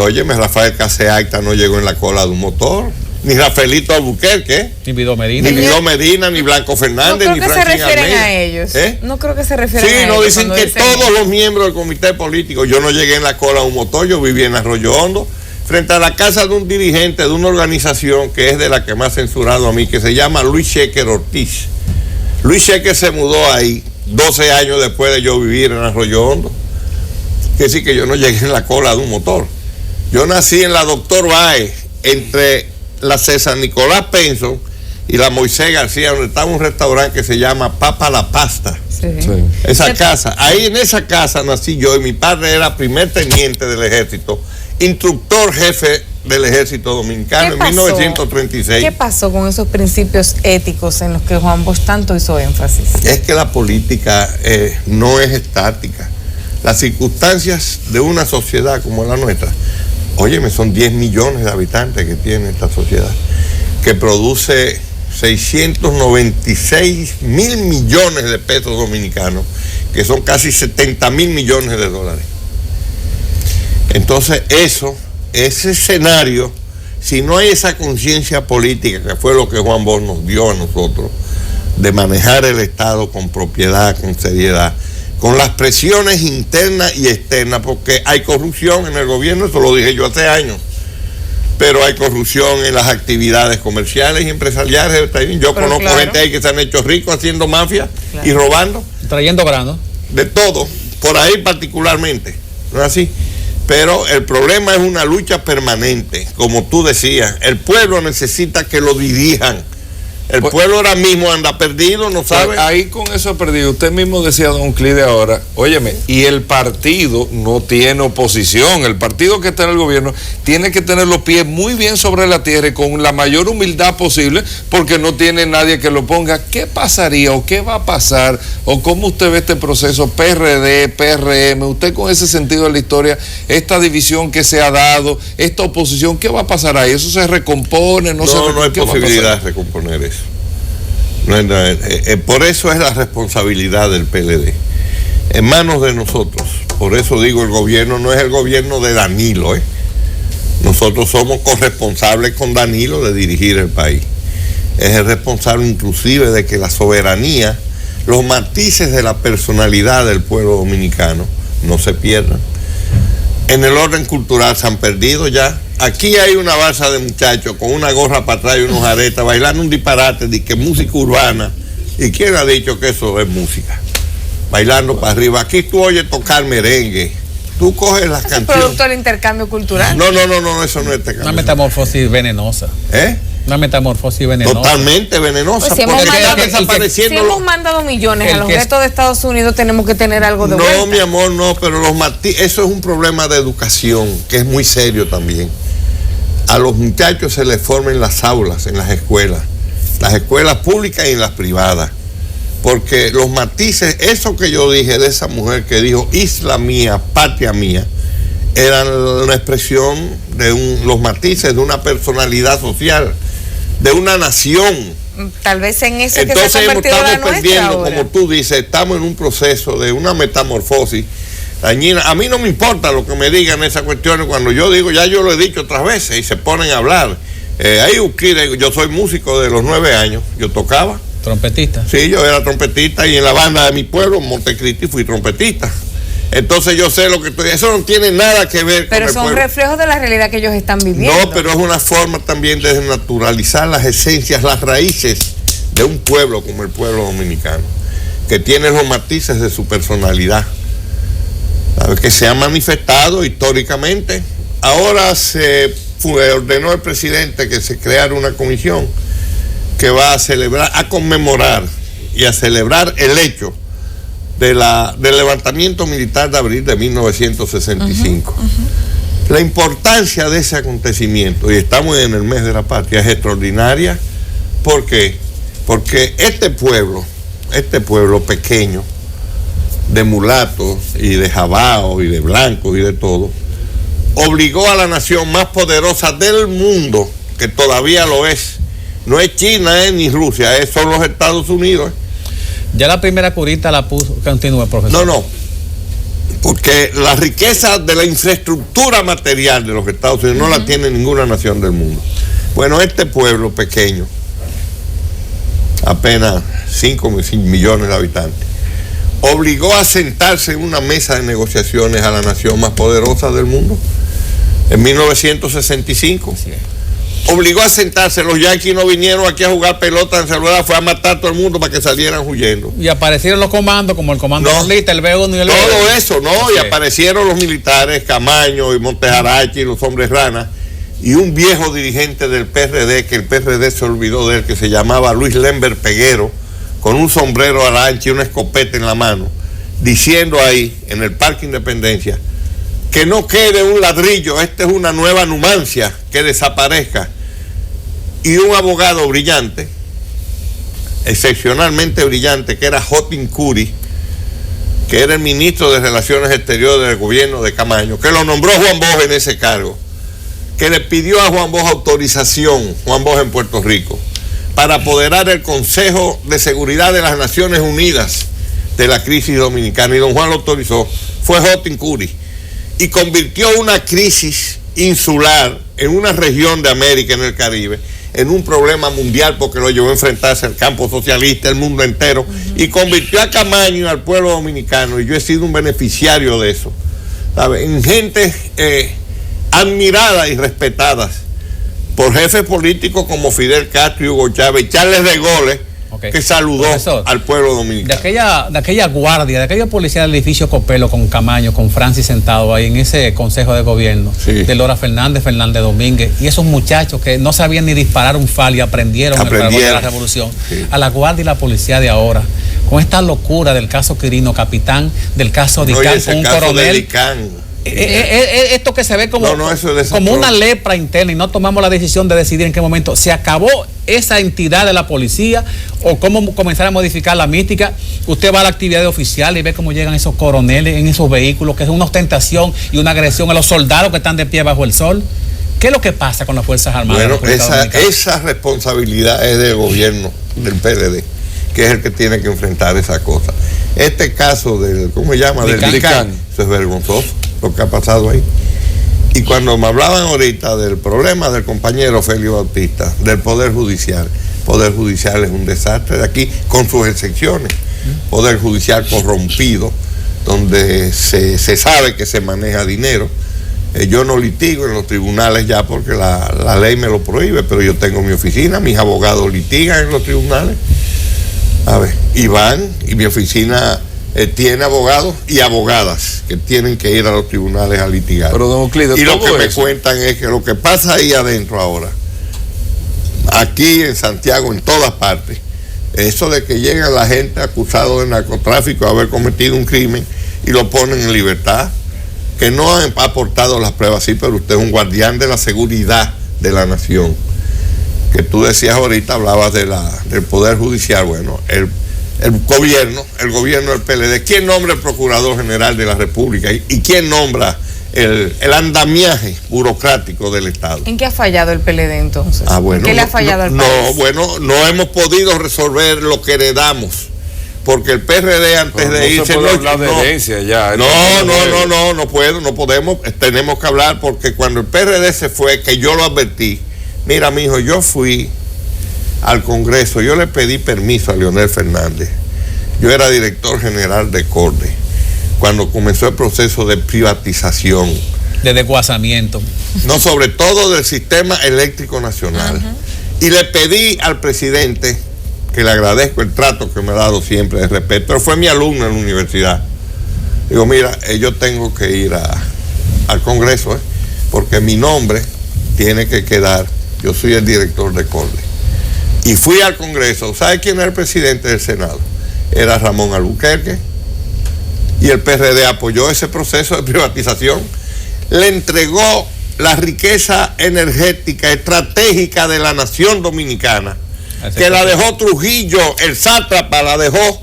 B: óyeme, Rafael Caseacta no llegó en la cola de un motor, ni Rafaelito Albuquerque,
C: ni Vidó Medina,
B: ni Blanco Fernández,
A: no
B: ni
A: creo que
B: Franklin
A: se refieren
B: Almeida.
A: a ellos. No creo que se refieren a ellos.
B: Sí, no dicen que todos los miembros del comité político. Yo no llegué en la cola de un motor, yo viví en Arroyo Hondo, frente a la casa de un dirigente de una organización que es de la que me ha censurado a mí, que se llama Luis Shecker Ortiz. Luis Shecker se mudó ahí 12 años después de yo vivir en Arroyo Hondo. Que sí que yo no llegué en la cola de un motor. Yo nací en la Doctor Báez, entre la César Nicolás Penson y la Moisés García, donde estaba un restaurante que se llama Papa La Pasta. Sí. Esa casa, ahí en esa casa nací yo y mi padre era primer teniente del ejército, instructor jefe del ejército dominicano en 1936.
A: ¿Qué pasó con esos principios éticos en los que Juan Bosch tanto hizo énfasis?
B: Es que la política no es estática. Las circunstancias de una sociedad como la nuestra, óyeme, son 10 millones de habitantes que tiene esta sociedad, que produce 696 mil millones de pesos dominicanos, que son casi 70 mil millones de dólares. Entonces ese escenario, si no hay esa conciencia política, que fue lo que Juan Bosch nos dio a nosotros, de manejar el Estado con propiedad, con seriedad, con las presiones internas y externas, porque hay corrupción en el gobierno, eso lo dije yo hace años, pero hay corrupción en las actividades comerciales y empresariales. Yo conozco gente ahí que se han hecho ricos haciendo mafia y robando.
C: Trayendo grano.
B: De todo, por ahí particularmente, ¿no es así? Pero el problema es una lucha permanente, como tú decías. El pueblo necesita que lo dirijan. El pueblo ahora mismo anda perdido, no sabe.
D: Ahí con eso perdido, usted mismo decía, don Euclides, ahora, óyeme, y el partido no tiene oposición. El partido que está en el gobierno tiene que tener los pies muy bien sobre la tierra y con la mayor humildad posible, porque no tiene nadie que lo ponga. ¿Qué pasaría o qué va a pasar? ¿O cómo usted ve este proceso PRD, PRM? Usted con ese sentido de la historia, esta división que se ha dado, esta oposición, ¿qué va a pasar ahí? ¿Eso se recompone? No
B: hay posibilidad de recomponer eso. Por eso es la responsabilidad del PLD en manos de nosotros. Por eso digo, el gobierno no es el gobierno de Danilo, Nosotros somos corresponsables con Danilo de dirigir el país. Es el responsable inclusive de que la soberanía, los matices de la personalidad del pueblo dominicano no se pierdan. En el orden cultural se han perdido ya. Aquí hay una balsa de muchachos con una gorra para atrás y unos aretas bailando un disparate de que música urbana. ¿Y quién ha dicho que eso es música? Bailando para arriba. Aquí tú oyes tocar merengue. Tú coges las canciones.
A: ¿Es producto del intercambio cultural?
B: No, eso no es intercambio.
C: Una metamorfosis venenosa. Una metamorfosis venenosa.
B: Totalmente venenosa.
A: Pues si hemos mandado millones a los restos de Estados Unidos, tenemos que tener algo de vuelta.
B: No, mi amor, no, pero eso es un problema de educación, que es muy serio también. A los muchachos se les forma en las aulas, en las escuelas públicas y en las privadas. Porque los matices, eso que yo dije de esa mujer que dijo, isla mía, patria mía, eran una expresión de los matices de una personalidad social, de una nación.
A: Tal vez en eso.
B: Entonces que se estamos perdiendo, ahora, como tú dices, estamos en un proceso de una metamorfosis dañina. A mí no me importa lo que me digan esas cuestiones cuando yo digo, ya yo lo he dicho otras veces, y se ponen a hablar. Yo soy músico de los 9 años, yo tocaba.
C: ¿Trompetista?
B: Sí, yo era trompetista y en la banda de mi pueblo, Montecristi, fui trompetista. Entonces yo sé lo que estoy... Eso no tiene nada que ver
A: con el pueblo. Pero son reflejos de la realidad que ellos están viviendo.
B: No, pero es una forma también de desnaturalizar las esencias, las raíces de un pueblo como el pueblo dominicano, que tiene los matices de su personalidad, ¿sabes? Que se ha manifestado históricamente. Ahora se ordenó el presidente que se creara una comisión que va a celebrar, a conmemorar y a celebrar el hecho del levantamiento militar de abril de 1965. La importancia de ese acontecimiento, y estamos en el mes de la patria, es extraordinaria. ¿Por qué? Porque este pueblo pequeño, de mulatos y de jabaos y de blancos y de todo, obligó a la nación más poderosa del mundo, que todavía lo es. No es China ni Rusia, son los Estados Unidos.
C: Ya la primera curita la puso. Continúe, profesor.
B: No, porque la riqueza de la infraestructura material de los Estados Unidos no la tiene ninguna nación del mundo. Bueno, este pueblo pequeño, apenas 5 millones de habitantes, obligó a sentarse en una mesa de negociaciones a la nación más poderosa del mundo en 1965. Sí. Obligó a sentarse. Los yanquis no vinieron aquí a jugar pelota en Salvador, fue a matar a todo el mundo para que salieran huyendo.
C: Y aparecieron los comandos, como el comando Lita, el B1 y el B2.
B: Todo eso, ¿no? Sí. Y aparecieron los militares, Camaño y Montejarachi, los hombres ranas, y un viejo dirigente del PRD, que el PRD se olvidó de él, que se llamaba Luis Lember Peguero, con un sombrero a la ancha y una escopeta en la mano, diciendo ahí, en el Parque Independencia, que no quede un ladrillo, esta es una nueva Numancia, que desaparezca. Y un abogado brillante, excepcionalmente brillante, que era Jotin Curi, que era el ministro de Relaciones Exteriores del gobierno de Camaño, que lo nombró Juan Bosch en ese cargo, que le pidió a Juan Bosch autorización, Juan Bosch en Puerto Rico, para apoderar el Consejo de Seguridad de las Naciones Unidas de la crisis dominicana, y don Juan lo autorizó, fue Jotin Curi, y convirtió una crisis insular en una región de América, en el Caribe, en un problema mundial, porque lo llevó a enfrentarse al campo socialista, el mundo entero, y convirtió a Camaño y al pueblo dominicano, y yo he sido un beneficiario de eso, ¿sabe? En gente admiradas y respetadas por jefes políticos como Fidel Castro y Hugo Chávez, Charles de Gaulle, que saludó, profesor, al pueblo dominicano.
C: De aquella guardia, de aquella policía del edificio Copelo con Camaño, con Francis sentado ahí en ese consejo de gobierno, sí, de Lora Fernández, Fernández Domínguez, y esos muchachos que no sabían ni disparar un fal y aprendieron el fragor de la revolución, sí, a la guardia y la policía de ahora, con esta locura del caso Quirino Capitán, del caso Dicán, con un coronel. Esto que se ve como una lepra interna, y no tomamos la decisión de decidir en qué momento se acabó esa entidad de la policía o cómo comenzar a modificar la mística. Usted va a la actividad oficial y ve cómo llegan esos coroneles en esos vehículos, que es una ostentación y una agresión a los soldados que están de pie bajo el sol. ¿Qué es lo que pasa con las Fuerzas Armadas?
B: Bueno, esa responsabilidad es del gobierno del PLD, que es el que tiene que enfrentar esa cosa. Este caso del, ¿cómo se llama? Del Dicán, eso es vergonzoso lo que ha pasado ahí. Y cuando me hablaban ahorita del problema del compañero Félix Bautista, del Poder Judicial, Poder Judicial es un desastre de aquí, con sus excepciones. Poder Judicial corrompido, donde se sabe que se maneja dinero. Yo no litigo en los tribunales ya porque la ley me lo prohíbe, pero yo tengo mi oficina, mis abogados litigan en los tribunales. A ver, y van, y mi oficina tiene abogados y abogadas que tienen que ir a los tribunales a litigar.
D: Pero, don Euclides,
B: y lo que me cuentan es que lo que pasa ahí adentro ahora, aquí en Santiago, en todas partes, eso de que llega la gente acusada de narcotráfico, de haber cometido un crimen, y lo ponen en libertad, que no han aportado las pruebas, sí, pero usted es un guardián de la seguridad de la nación. Que tú decías ahorita, hablabas del Poder Judicial. Bueno, el gobierno del PLD, ¿quién nombra el Procurador General de la República? ¿Y quién nombra el andamiaje burocrático del Estado.
A: ¿En qué ha fallado el PLD entonces?
B: Bueno,
A: ¿en qué le ha fallado al país?
B: No hemos podido resolver lo que heredamos. Porque el PRD antes de irse
D: no
B: podemos, tenemos que hablar, porque cuando el PRD se fue, que yo lo advertí, mira mijo, yo fui al Congreso, yo le pedí permiso a Leonel Fernández, yo era director general de CORDE, cuando comenzó el proceso de privatización,
C: de desguazamiento,
B: no, sobre todo del sistema eléctrico nacional, y le pedí al presidente, que le agradezco el trato que me ha dado siempre de respeto, pero fue mi alumno en la universidad. Digo, mira, yo tengo que ir al Congreso, porque mi nombre tiene que quedar, yo soy el director de CORDE. Y fui al Congreso, ¿sabe quién era el presidente del Senado? Era Ramón Albuquerque, y el PRD apoyó ese proceso de privatización, le entregó la riqueza energética estratégica de la nación dominicana, que la dejó Trujillo, el sátrapa la dejó,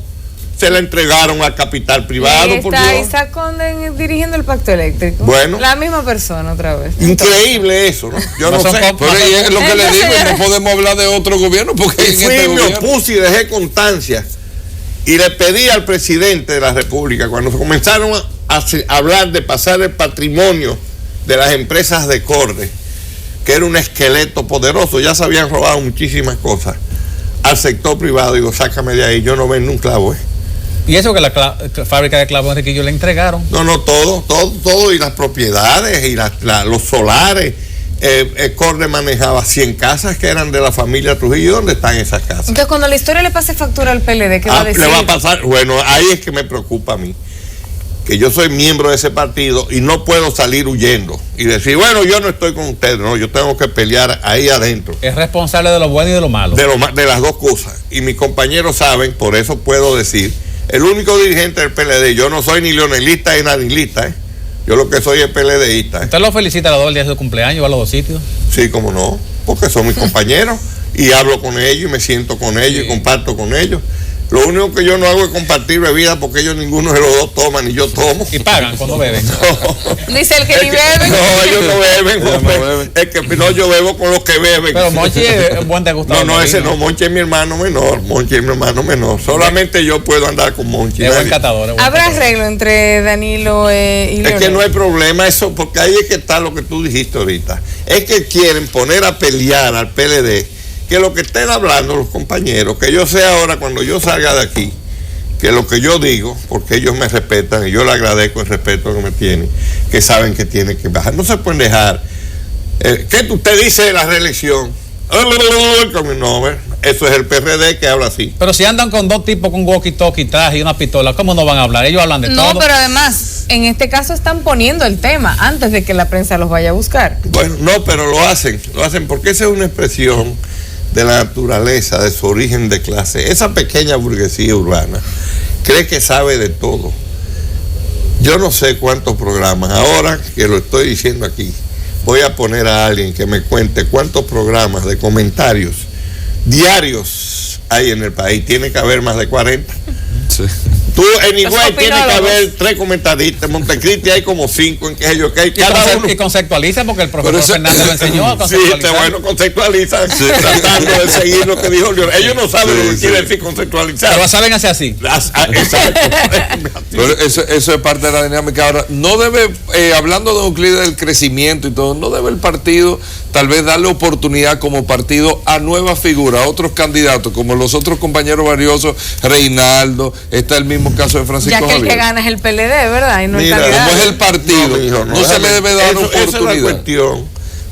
B: se la entregaron al capital privado.
A: Está Isaac Conde dirigiendo el pacto eléctrico.
B: Bueno.
A: La misma persona otra vez.
B: Increíble eso, ¿no? Yo no sé.
D: Pero es lo que le digo, no podemos hablar de otro gobierno porque
B: me opuse y dejé constancia. Y le pedí al presidente de la República, cuando se comenzaron a hablar de pasar el patrimonio de las empresas de CORDE, que era un esqueleto poderoso, ya se habían robado muchísimas cosas, al sector privado, digo, sácame de ahí, yo no vendo un clavo,
C: Y eso que la fábrica de clavos Enriquillo le entregaron.
B: No, todo, y las propiedades, y los solares. CORDE manejaba 100 casas que eran de la familia Trujillo. ¿Dónde están esas casas?
A: Entonces, cuando la historia le pase factura al PLD, ¿qué va a decir?
B: Le va a pasar, bueno, ahí es que me preocupa a mí, que yo soy miembro de ese partido y no puedo salir huyendo y decir, bueno, yo no estoy con ustedes, no, yo tengo que pelear ahí adentro.
C: Es responsable de lo bueno y de lo malo.
B: De las dos cosas. Y mis compañeros saben, por eso puedo decir, el único dirigente del PLD, yo no soy ni leonelista ni nadilista, yo lo que soy es PLDista.
C: ¿Usted lo felicita a los dos el día de su cumpleaños, va a los dos sitios?
B: Sí, cómo no, porque son mis compañeros y hablo con ellos y me siento con ellos y comparto con ellos. Lo único que yo no hago es compartir bebidas porque ellos ninguno de los dos toman y yo tomo.
C: ¿Y pagan cuando beben?
B: No.
A: Dice el que ni beben.
B: No, ellos no beben. Es que no, yo bebo con los que beben.
C: Pero Monchi es un buen degustador.
B: No, ese no. Monchi es mi hermano menor. Solamente yo puedo andar con Monchi.
C: Es buen catador.
A: ¿Habrá arreglo entre Danilo y Leonel?
B: Es que no hay problema eso, porque ahí es que está lo que tú dijiste ahorita. Es que quieren poner a pelear al PLD. Que lo que estén hablando los compañeros, que yo sé ahora cuando yo salga de aquí, que lo que yo digo, porque ellos me respetan y yo le agradezco el respeto que me tienen, que saben que tienen que bajar. No se pueden dejar. ¿Qué usted dice de la reelección? No, eso es el PRD que habla así.
C: Pero si andan con dos tipos con walkie-talkie, traje y una pistola, ¿cómo no van a hablar? Ellos hablan de todo.
A: No, pero además, en este caso están poniendo el tema antes de que la prensa los vaya a buscar.
B: Bueno, no, pero lo hacen porque esa es una expresión de la naturaleza, de su origen de clase. Esa pequeña burguesía urbana cree que sabe de todo. Yo no sé cuántos programas, ahora que lo estoy diciendo aquí, voy a poner a alguien que me cuente cuántos programas de comentarios diarios hay en el país. Tiene que haber más de 40. Sí. Tú en Higüey tienes que haber 3 comentaristas, en Montecristi hay como 5 en que ellos que hay cada uno.
C: Y conceptualiza porque el profesor Fernández lo enseñó a
B: conceptualizar. Sí, bueno, conceptualiza, tratando de seguir lo que dijo Leonel. Ellos no saben lo que quiere decir conceptualizar.
C: Pero saben hacer así.
B: Exacto.
D: Pero eso es parte de la dinámica. Ahora, no debe, hablando de un clima del crecimiento y todo, no debe el partido tal vez darle oportunidad como partido a nuevas figuras, a otros candidatos, como los otros compañeros valiosos, Reinaldo, está el mismo caso de Francisco
A: Javier. Ya que el que gana es el PLD, ¿verdad? Y no el candidato.
D: Como es el partido, no se le debe dar oportunidad.
B: Esa es la cuestión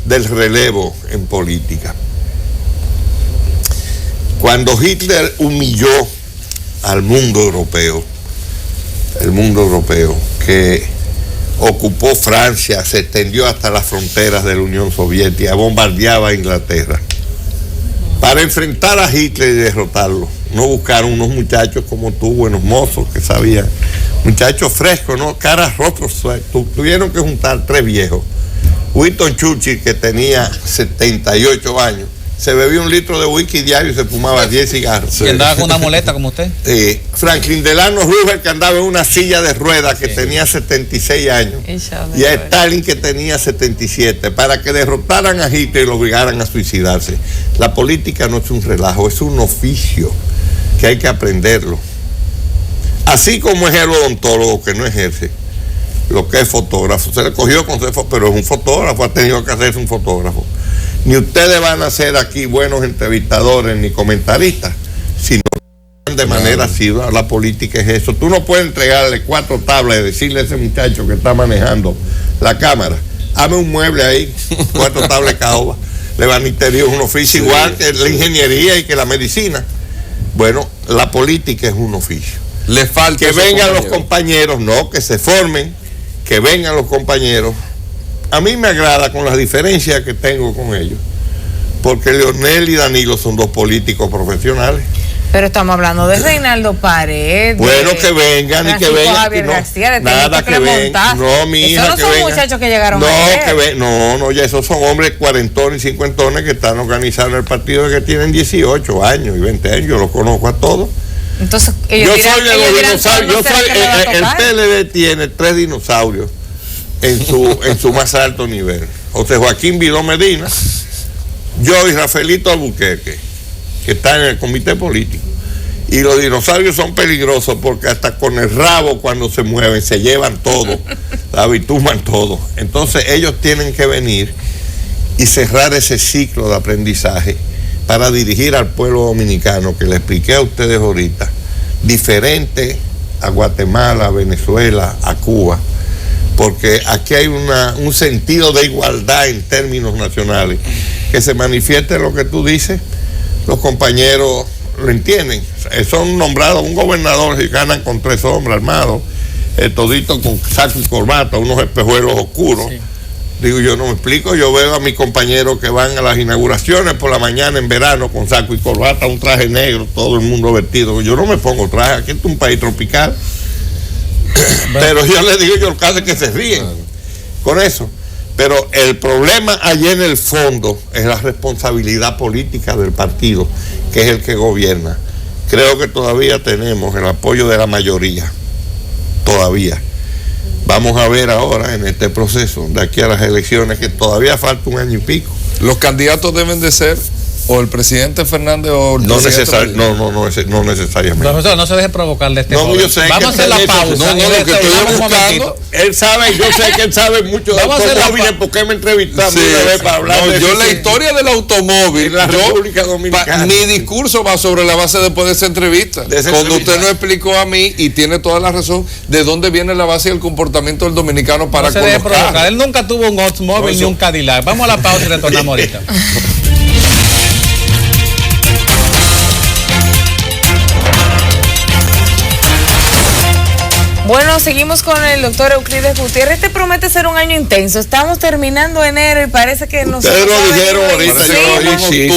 B: del relevo en política. Cuando Hitler humilló al mundo europeo, el mundo europeo, que ocupó Francia, se extendió hasta las fronteras de la Unión Soviética, bombardeaba a Inglaterra. Para enfrentar a Hitler y derrotarlo, no buscaron unos muchachos como tú, buenos mozos que sabían, muchachos frescos, ¿no? Caras, rostros, tuvieron que juntar 3 viejos. Winston Churchill, que tenía 78 años, se bebía 1 litro de whisky diario y se fumaba 10 cigarros.
C: ¿Y andaba con una muleta como usted?
B: Franklin Delano Roosevelt, que andaba en una silla de ruedas, que tenía 76 años. Y a Stalin, que tenía 77, para que derrotaran a Hitler y lo obligaran a suicidarse. La política no es un relajo, es un oficio que hay que aprenderlo. Así como es el odontólogo que no ejerce, lo que es fotógrafo. Se le cogió consejo, pero es un fotógrafo, ha tenido que hacerse un fotógrafo. Ni ustedes van a ser aquí buenos entrevistadores ni comentaristas, sino de manera asidua. La política es eso. Tú no puedes entregarle 4 tablas y decirle a ese muchacho que está manejando la cámara, hazme un mueble ahí, 4 tablas de caoba. Le van a interior un oficio igual que la ingeniería y que la medicina. Bueno, la política es un oficio.
D: Le falta
B: que vengan los compañeros, no, que se formen, que vengan los compañeros. A mí me agrada con las diferencias que tengo con ellos, porque Leonel y Danilo son 2 políticos profesionales.
A: Pero estamos hablando de Reinaldo Paredes.
B: Bueno, que vengan y que vengan.
A: Javier García,
B: nada que vengan. No, mi hija,
A: esos no son muchachos que llegaron
B: no, ya esos son hombres cuarentones y cincuentones que están organizando el partido, que tienen 18 años y 20 años. Yo los conozco a todos.
A: Entonces,
B: yo soy de los dinosaurios. El PLD tiene 3 dinosaurios en su más alto nivel. José Joaquín Vidó Medina, yo y Rafaelito Albuquerque, que están en el comité político. Y los dinosaurios son peligrosos porque hasta con el rabo, cuando se mueven, se llevan todo, tumban todo. Entonces ellos tienen que venir y cerrar ese ciclo de aprendizaje para dirigir al pueblo dominicano, que le expliqué a ustedes ahorita, diferente a Guatemala, a Venezuela, a Cuba, porque aquí hay un sentido de igualdad en términos nacionales, que se manifiesta en lo que tú dices. Los compañeros lo entienden, son nombrados un gobernador y ganan con 3 hombres armados, todito con saco y corbata, unos espejuelos oscuros. Sí. Digo, yo no me explico, yo veo a mis compañeros que van a las inauguraciones por la mañana en verano con saco y corbata, un traje negro, todo el mundo vestido. Yo no me pongo traje, aquí es un país tropical. Pero yo les digo, yo el caso es que se ríen con eso. Pero el problema allí en el fondo es la responsabilidad política del partido, que es el que gobierna. Creo que todavía tenemos el apoyo de la mayoría, todavía. Vamos a ver ahora en este proceso, de aquí a las elecciones, que todavía falta 1 año y pico.
D: Los candidatos deben de ser o el presidente Fernández o el
B: no necesariamente.
C: Profesor, no se deje provocar de este
B: joven. Vamos a hacer la pausa.
D: Lo que estoy buscando.
B: Él sabe, yo sé que él sabe mucho de automóviles, porque me entrevistamos una vez para hablar de
D: yo la historia del automóvil,
B: la República Dominicana.
D: Mi discurso va sobre la base después de esa entrevista. Cuando usted nos explicó a mí, y tiene toda la razón, de dónde viene la base del comportamiento del dominicano para
C: colocar. Él nunca tuvo un automóvil ni un Cadillac. Vamos a la pausa y retornamos ahorita.
A: Bueno, seguimos con el doctor Euclides Gutiérrez. Este promete ser un año intenso. Estamos terminando enero y parece que nos...
B: Ustedes lo dijeron ahorita, sí,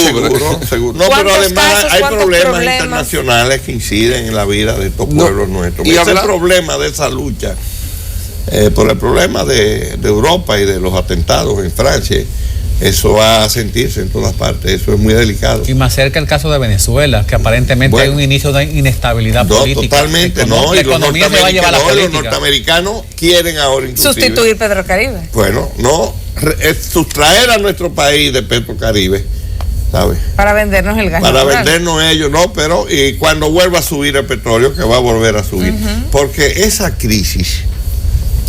B: seguro. No, pero además hay problemas internacionales que inciden en la vida de estos pueblos nuestros. Y ese problema de esa lucha, por el problema de Europa y de los atentados en Francia, eso va a sentirse en todas partes, eso es muy delicado.
C: Y más cerca el caso de Venezuela, que aparentemente hay un inicio de inestabilidad política.
B: Totalmente,
C: no. La economía se va a llevar a la política.
B: Los norteamericanos quieren ahora inclusive
A: sustituir Petrocaribe.
B: Bueno, no, sustraer a nuestro país de Petrocaribe, ¿sabes?
A: Para vendernos el gas.
B: Para vendernos ellos, no, pero y cuando vuelva a subir el petróleo, que va a volver a subir. Porque esa crisis,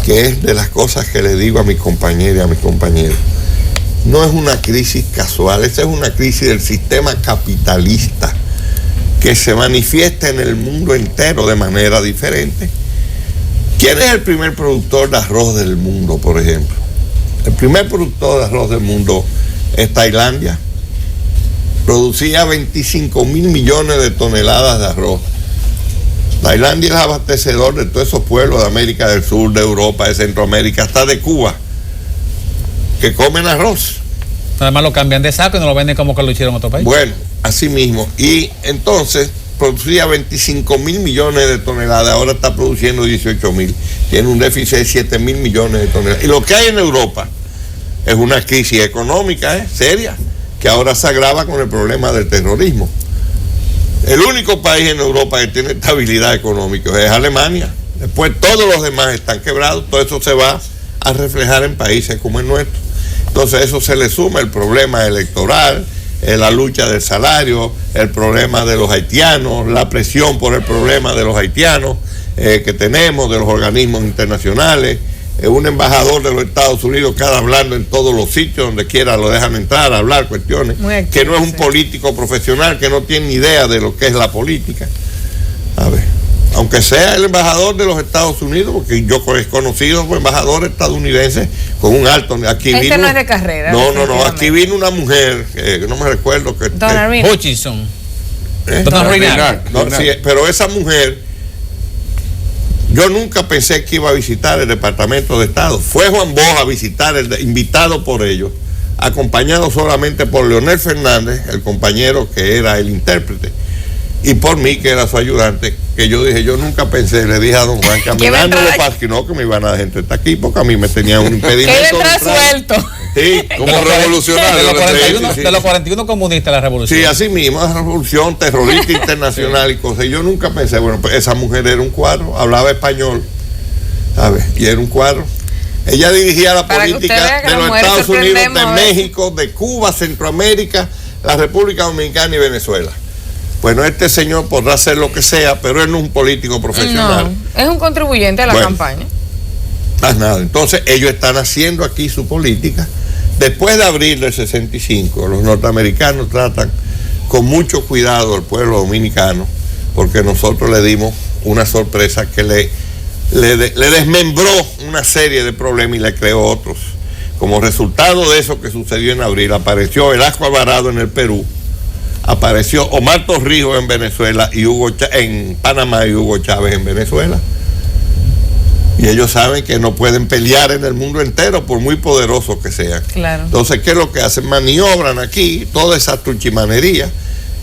B: que es de las cosas que le digo a mis compañeros y a mis compañeros, no es una crisis casual, esa es una crisis del sistema capitalista que se manifiesta en el mundo entero de manera diferente. ¿Quién es el primer productor de arroz del mundo, por ejemplo? El primer productor de arroz del mundo es Tailandia. Producía 25 mil millones de toneladas de arroz. Tailandia es abastecedor de todos esos pueblos de América del Sur, de Europa, de Centroamérica, hasta de Cuba, que comen arroz.
C: Además lo cambian de saco y no lo venden como que lo hicieron en otro país.
B: Bueno, así mismo. Y entonces producía 25 mil millones de toneladas, ahora está produciendo 18 mil. Tiene un déficit de 7 mil millones de toneladas. Y lo que hay en Europa es una crisis económica seria, que ahora se agrava con el problema del terrorismo. El único país en Europa que tiene estabilidad económica es Alemania. Después todos los demás están quebrados. Todo eso se va a reflejar en países como el nuestro. Entonces eso se le suma el problema electoral, la lucha del salario, el problema de los haitianos, la presión por el problema de los haitianos que tenemos, de los organismos internacionales. Un embajador de los Estados Unidos queda hablando en todos los sitios, donde quiera lo dejan entrar a hablar cuestiones, que no es un político profesional, que no tiene ni idea de lo que es la política. A ver, aunque sea el embajador de los Estados Unidos, porque yo he conocido un embajador estadounidense con un alto... Aquí
A: vino, no es de carrera.
B: No, aquí vino una mujer, que no me recuerdo...
C: Hutchinson.
B: Sí, pero esa mujer... Yo nunca pensé que iba a visitar el Departamento de Estado. Fue Juan Bosch a visitar, invitado por ellos, acompañado solamente por Leonel Fernández, el compañero que era el intérprete, y por mí, que era su ayudante, que yo dije, yo nunca pensé, le dije a don Juan, caminando los pasos, que no, que me iban a dejar entrar aquí, porque a mí me tenían un impedimento.
A: Que entra suelto.
B: Sí, como revolucionario.
C: De los 41 comunistas, la revolución.
B: Sí, así mismo, la revolución terrorista internacional y cosas. Yo nunca pensé, bueno, pues esa mujer era un cuadro, hablaba español, ¿sabes? Y era un cuadro. Ella dirigía la política de los Estados Unidos, de México, de Cuba, Centroamérica, la República Dominicana y Venezuela. Bueno, este señor podrá hacer lo que sea, pero él no es un político profesional.
A: No, es un contribuyente a la campaña.
B: Más nada. Entonces, ellos están haciendo aquí su política. Después de abril del 65, los norteamericanos tratan con mucho cuidado al pueblo dominicano, porque nosotros le dimos una sorpresa que le desmembró una serie de problemas y le creó otros. Como resultado de eso que sucedió en abril, apareció Velasco Alvarado en el Perú, apareció Omar Torrijos en Venezuela y en Panamá y Hugo Chávez en Venezuela. Y ellos saben que no pueden pelear en el mundo entero por muy poderosos que sean.
A: Claro.
B: Entonces, ¿qué es lo que hacen? Maniobran aquí toda esa truchimanería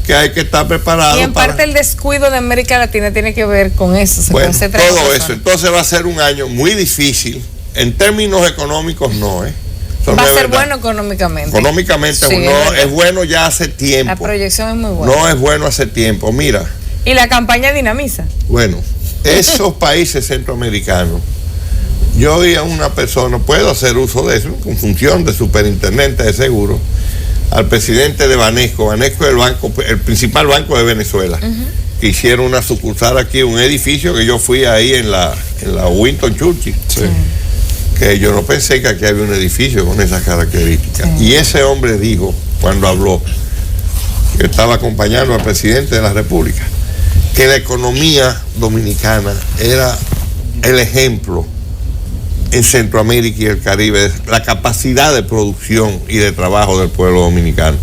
B: que hay que estar preparado.
A: Y en parte el descuido de América Latina tiene que ver con eso.
B: Bueno, todo eso. Entonces va a ser un año muy difícil. En términos económicos no,
A: va a ser bueno económicamente.
B: Económicamente sí, no, es bueno ya hace tiempo.
A: La proyección es muy buena.
B: No es bueno hace tiempo, mira.
A: Y la campaña dinamiza.
B: Bueno, esos países centroamericanos, yo oí a una persona, puedo hacer uso de eso, con función de superintendente de seguros, al presidente de Banesco. Banesco es el principal banco de Venezuela. Que hicieron una sucursal aquí, un edificio que yo fui ahí en la Winston Churchill. Sí. Que yo no pensé que aquí había un edificio con esas características. Sí. Y ese hombre dijo, cuando habló, que estaba acompañando al presidente de la República, que la economía dominicana era el ejemplo en Centroamérica y el Caribe, la capacidad de producción y de trabajo del pueblo dominicano.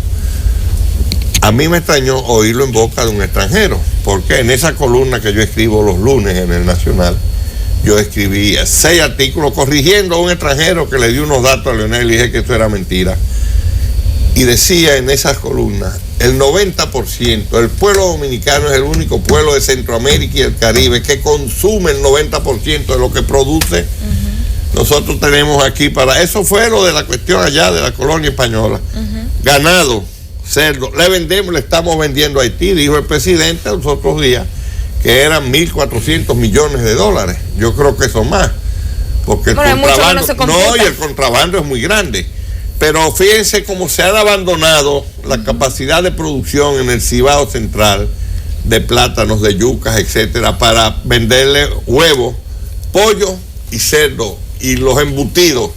B: A mí me extrañó oírlo en boca de un extranjero, porque en esa columna que yo escribo los lunes en el Nacional, yo escribí 6 artículos corrigiendo a un extranjero que le dio unos datos a Leonel y dije que eso era mentira. Y decía en esas columnas, el 90%, el pueblo dominicano es el único pueblo de Centroamérica y el Caribe que consume el 90% de lo que produce. Nosotros tenemos aquí eso fue lo de la cuestión allá de la colonia española. Ganado, cerdo, le estamos vendiendo a Haití, dijo el presidente los otros días, que eran 1.400 millones de dólares. Yo creo que son más, porque el contrabando, y el contrabando es muy grande. Pero fíjense cómo se han abandonado la capacidad de producción en el Cibao Central de plátanos, de yucas, etcétera, para venderle huevos, pollo y cerdo y los embutidos.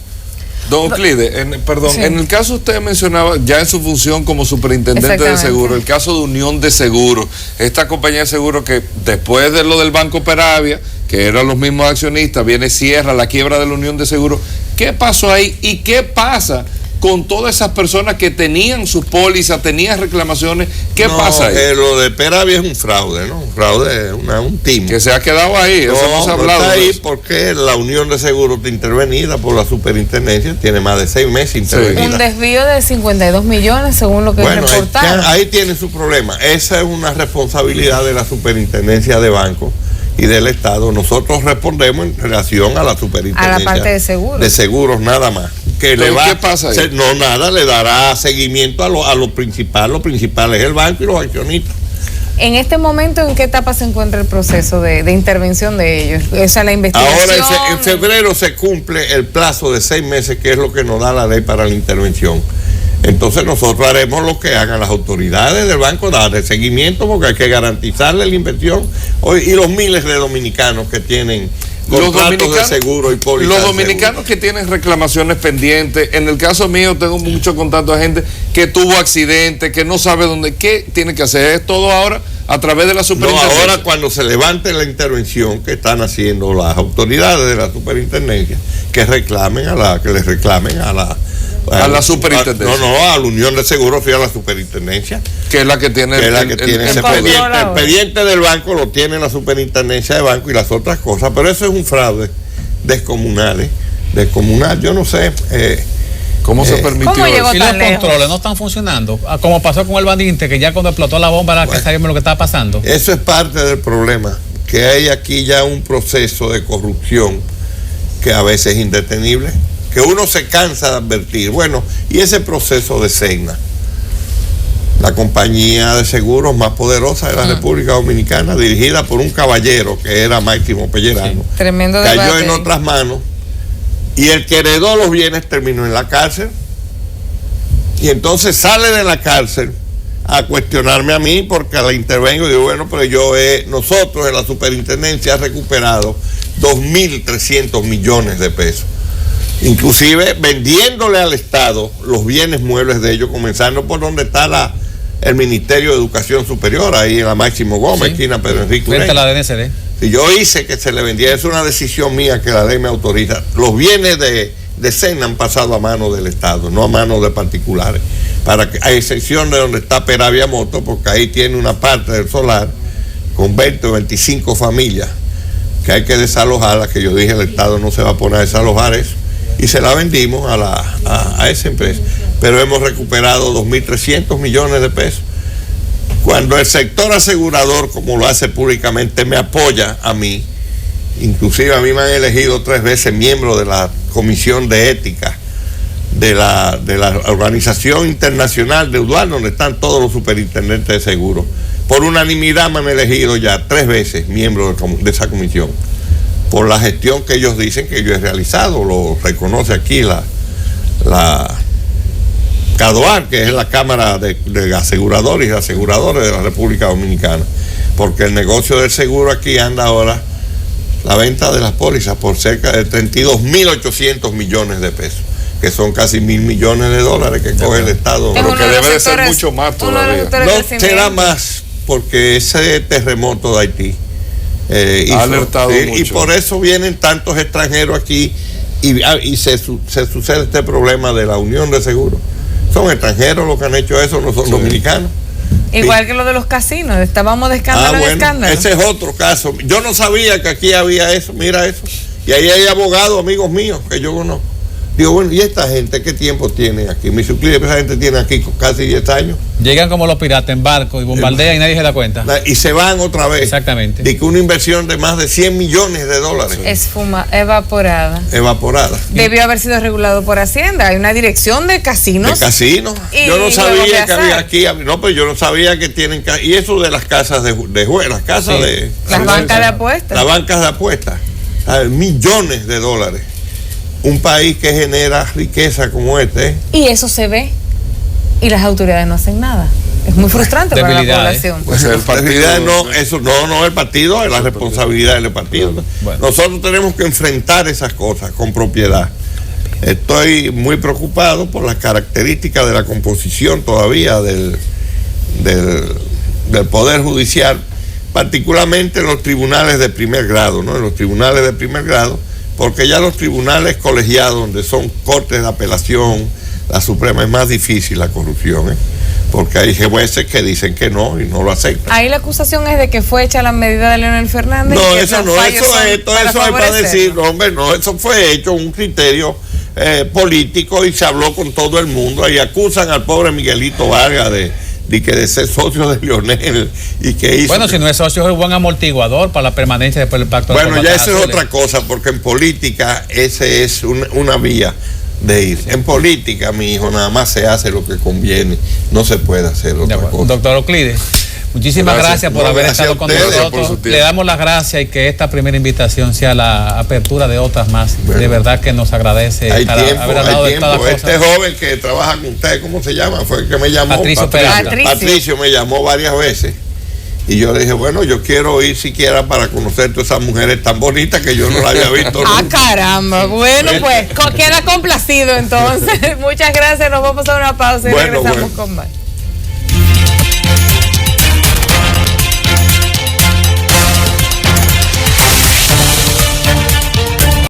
D: Don Euclides, en el caso usted mencionaba, ya en su función como superintendente de seguro, el caso de Unión de Seguros, esta compañía de seguros que después de lo del Banco Peravia, que eran los mismos accionistas, cierra la quiebra de la Unión de Seguros. ¿Qué pasó ahí y qué pasa con todas esas personas que tenían sus pólizas, tenían reclamaciones? ¿Qué pasa ahí?
B: Lo de Peravia es un fraude, ¿no? Un fraude, un timo.
D: Que se ha quedado ahí, eso no se ha hablado.
B: Está ahí porque la Unión de Seguros intervenida por la superintendencia tiene más de 6 meses intervenida.
A: Un desvío de 52 millones según lo que reportaron.
B: Ahí tiene su problema. Esa es una responsabilidad de la superintendencia de bancos y del Estado. Nosotros respondemos en relación a la superintendencia.
A: A la parte de seguros.
B: De seguros nada más. que le va,
D: ¿qué pasa ahí?
B: No, nada, le dará seguimiento a lo principal. Lo principal es el banco y los accionistas.
A: En este momento, ¿en qué etapa se encuentra el proceso de intervención de ellos? O sea, la investigación.
B: Ahora, en febrero se cumple el plazo de 6 meses, que es lo que nos da la ley para la intervención. Entonces nosotros haremos lo que hagan las autoridades del banco, darle seguimiento, porque hay que garantizarle la inversión. Y los miles de dominicanos que tienen contratos de seguro y pólizas.
D: Los dominicanos que tienen reclamaciones pendientes, en el caso mío tengo mucho contacto de gente que tuvo accidentes, que no sabe dónde, ¿qué tiene que hacer? ¿Es todo ahora a través de la superintendencia?
B: No, ahora cuando se levante la intervención que están haciendo las autoridades de la superintendencia, que les reclamen a la superintendencia. No, a la Unión de Seguros y a la superintendencia.
D: Que es la que tiene
B: ese expediente. El expediente del banco lo tiene la superintendencia de banco y las otras cosas, pero eso es un fraude descomunal. Yo no sé.
D: ¿Cómo se permitió eso?
C: Si los controles no están funcionando, como pasó con el Bandinte, que ya cuando explotó la bomba que sabíamos lo que estaba pasando.
B: Eso es parte del problema, que hay aquí ya un proceso de corrupción que a veces es indetenible, que uno se cansa de advertir. Bueno, y ese proceso de Cegna, la compañía de seguros más poderosa de la República Dominicana, dirigida por un caballero que era Máximo Pellerano,
A: tremendo
B: cayó
A: debate
B: en otras manos, y el que heredó los bienes terminó en la cárcel, y entonces sale de la cárcel a cuestionarme a mí porque la intervengo y digo, bueno, pero nosotros en la superintendencia hemos recuperado 2.300 millones de pesos, inclusive vendiéndole al Estado los bienes muebles de ellos, comenzando por donde está el Ministerio de Educación Superior, ahí en la Máximo Gómez, esquina Pedro Enrique
C: frente a la DNCD.
B: Si yo hice que se le vendiera, es una decisión mía que la ley me autoriza. Los bienes de Cegna han pasado a manos del Estado, no a manos de particulares, a excepción de donde está Peravia Moto, porque ahí tiene una parte del solar con 20 o 25 familias que hay que desalojarlas, que yo dije el Estado no se va a poner a desalojar eso, y se la vendimos a esa empresa. Pero hemos recuperado 2.300 millones de pesos. Cuando el sector asegurador, como lo hace públicamente, me apoya a mí, inclusive a mí me han elegido 3 veces miembro de la Comisión de Ética de la Organización Internacional de UDUAL, donde están todos los superintendentes de seguros. Por unanimidad me han elegido ya 3 veces miembro de esa comisión, por la gestión que ellos dicen que yo he realizado. Lo reconoce aquí la CADOAR, que es la Cámara de Aseguradores y Aseguradores de la República Dominicana, porque el negocio del seguro aquí anda ahora, la venta de las pólizas, por cerca de 32.800 millones de pesos, que son casi 1.000 millones de dólares que coge el Estado.
D: Pero que debe de ser mucho más todavía.
B: No será más, porque ese terremoto de Haití
D: ha alertado mucho.
B: Y por eso vienen tantos extranjeros aquí y se sucede este problema de la Unión de Seguros. Son extranjeros los que han hecho eso, no son dominicanos.
A: Igual que lo de los casinos, estábamos de escándalo en escándalo.
B: Ese es otro caso. Yo no sabía que aquí había eso, mira eso. Y ahí hay abogados, amigos míos, que yo conozco. Digo, bueno, ¿y esta gente qué tiempo tiene aquí? Mi suscriptor, esa gente tiene aquí casi 10 años.
C: Llegan como los piratas en barco y bombardean y nadie se da cuenta.
B: Y se van otra vez.
C: Exactamente.
B: Y que una inversión de más de 100 millones de dólares.
A: Evaporada. Debió haber sido regulado por Hacienda. Hay una dirección de casinos.
B: De casinos. Yo no sabía que había aquí. No, pero yo no sabía que tienen. Y eso de las casas de juego, las casas de.
A: Las bancas de apuestas.
B: Las bancas de apuestas. Millones de dólares. Un país que genera riqueza como este.
A: Y eso se ve. Y las autoridades no hacen nada. Es muy frustrante para la población.
B: Pues el partido, el partido es la responsabilidad del partido. Bueno. Nosotros tenemos que enfrentar esas cosas con propiedad. Estoy muy preocupado por las características de la composición todavía del Poder Judicial, particularmente en los tribunales de primer grado, ¿no? En los tribunales de primer grado, porque ya los tribunales colegiados, donde son cortes de apelación, la Suprema, es más difícil la corrupción, porque hay jueces que dicen que no y no lo aceptan.
A: Ahí la acusación es de que fue hecha la medida de Leonel Fernández.
B: No, eso no, eso hay para decir, hombre, no, eso fue hecho un criterio político y se habló con todo el mundo y acusan al pobre Miguelito Vargas de ser socio de Leonel y que hizo.
C: Bueno, si no es socio, es un buen amortiguador para la permanencia después del pacto.
B: Bueno, ya eso es otra cosa, porque en política ese es una vía de ir. En política, mi hijo, nada más se hace lo que conviene, no se puede hacer otra cosa.
C: Doctor Euclides, muchísimas gracias por haber estado con nosotros. Le damos las gracias y que esta primera invitación sea la apertura de otras más. Bueno, de verdad que nos agradece
B: haber dado de cada cosa. Este joven que trabaja con usted, ¿cómo se llama? Fue el que me llamó. Patricio me llamó varias veces. Y yo le dije, bueno, yo quiero ir siquiera para conocer todas esas mujeres tan bonitas que yo no las había visto nunca.
A: Caramba. Bueno, pues queda complacido entonces. Muchas gracias. Nos vamos a una pausa y regresamos con más.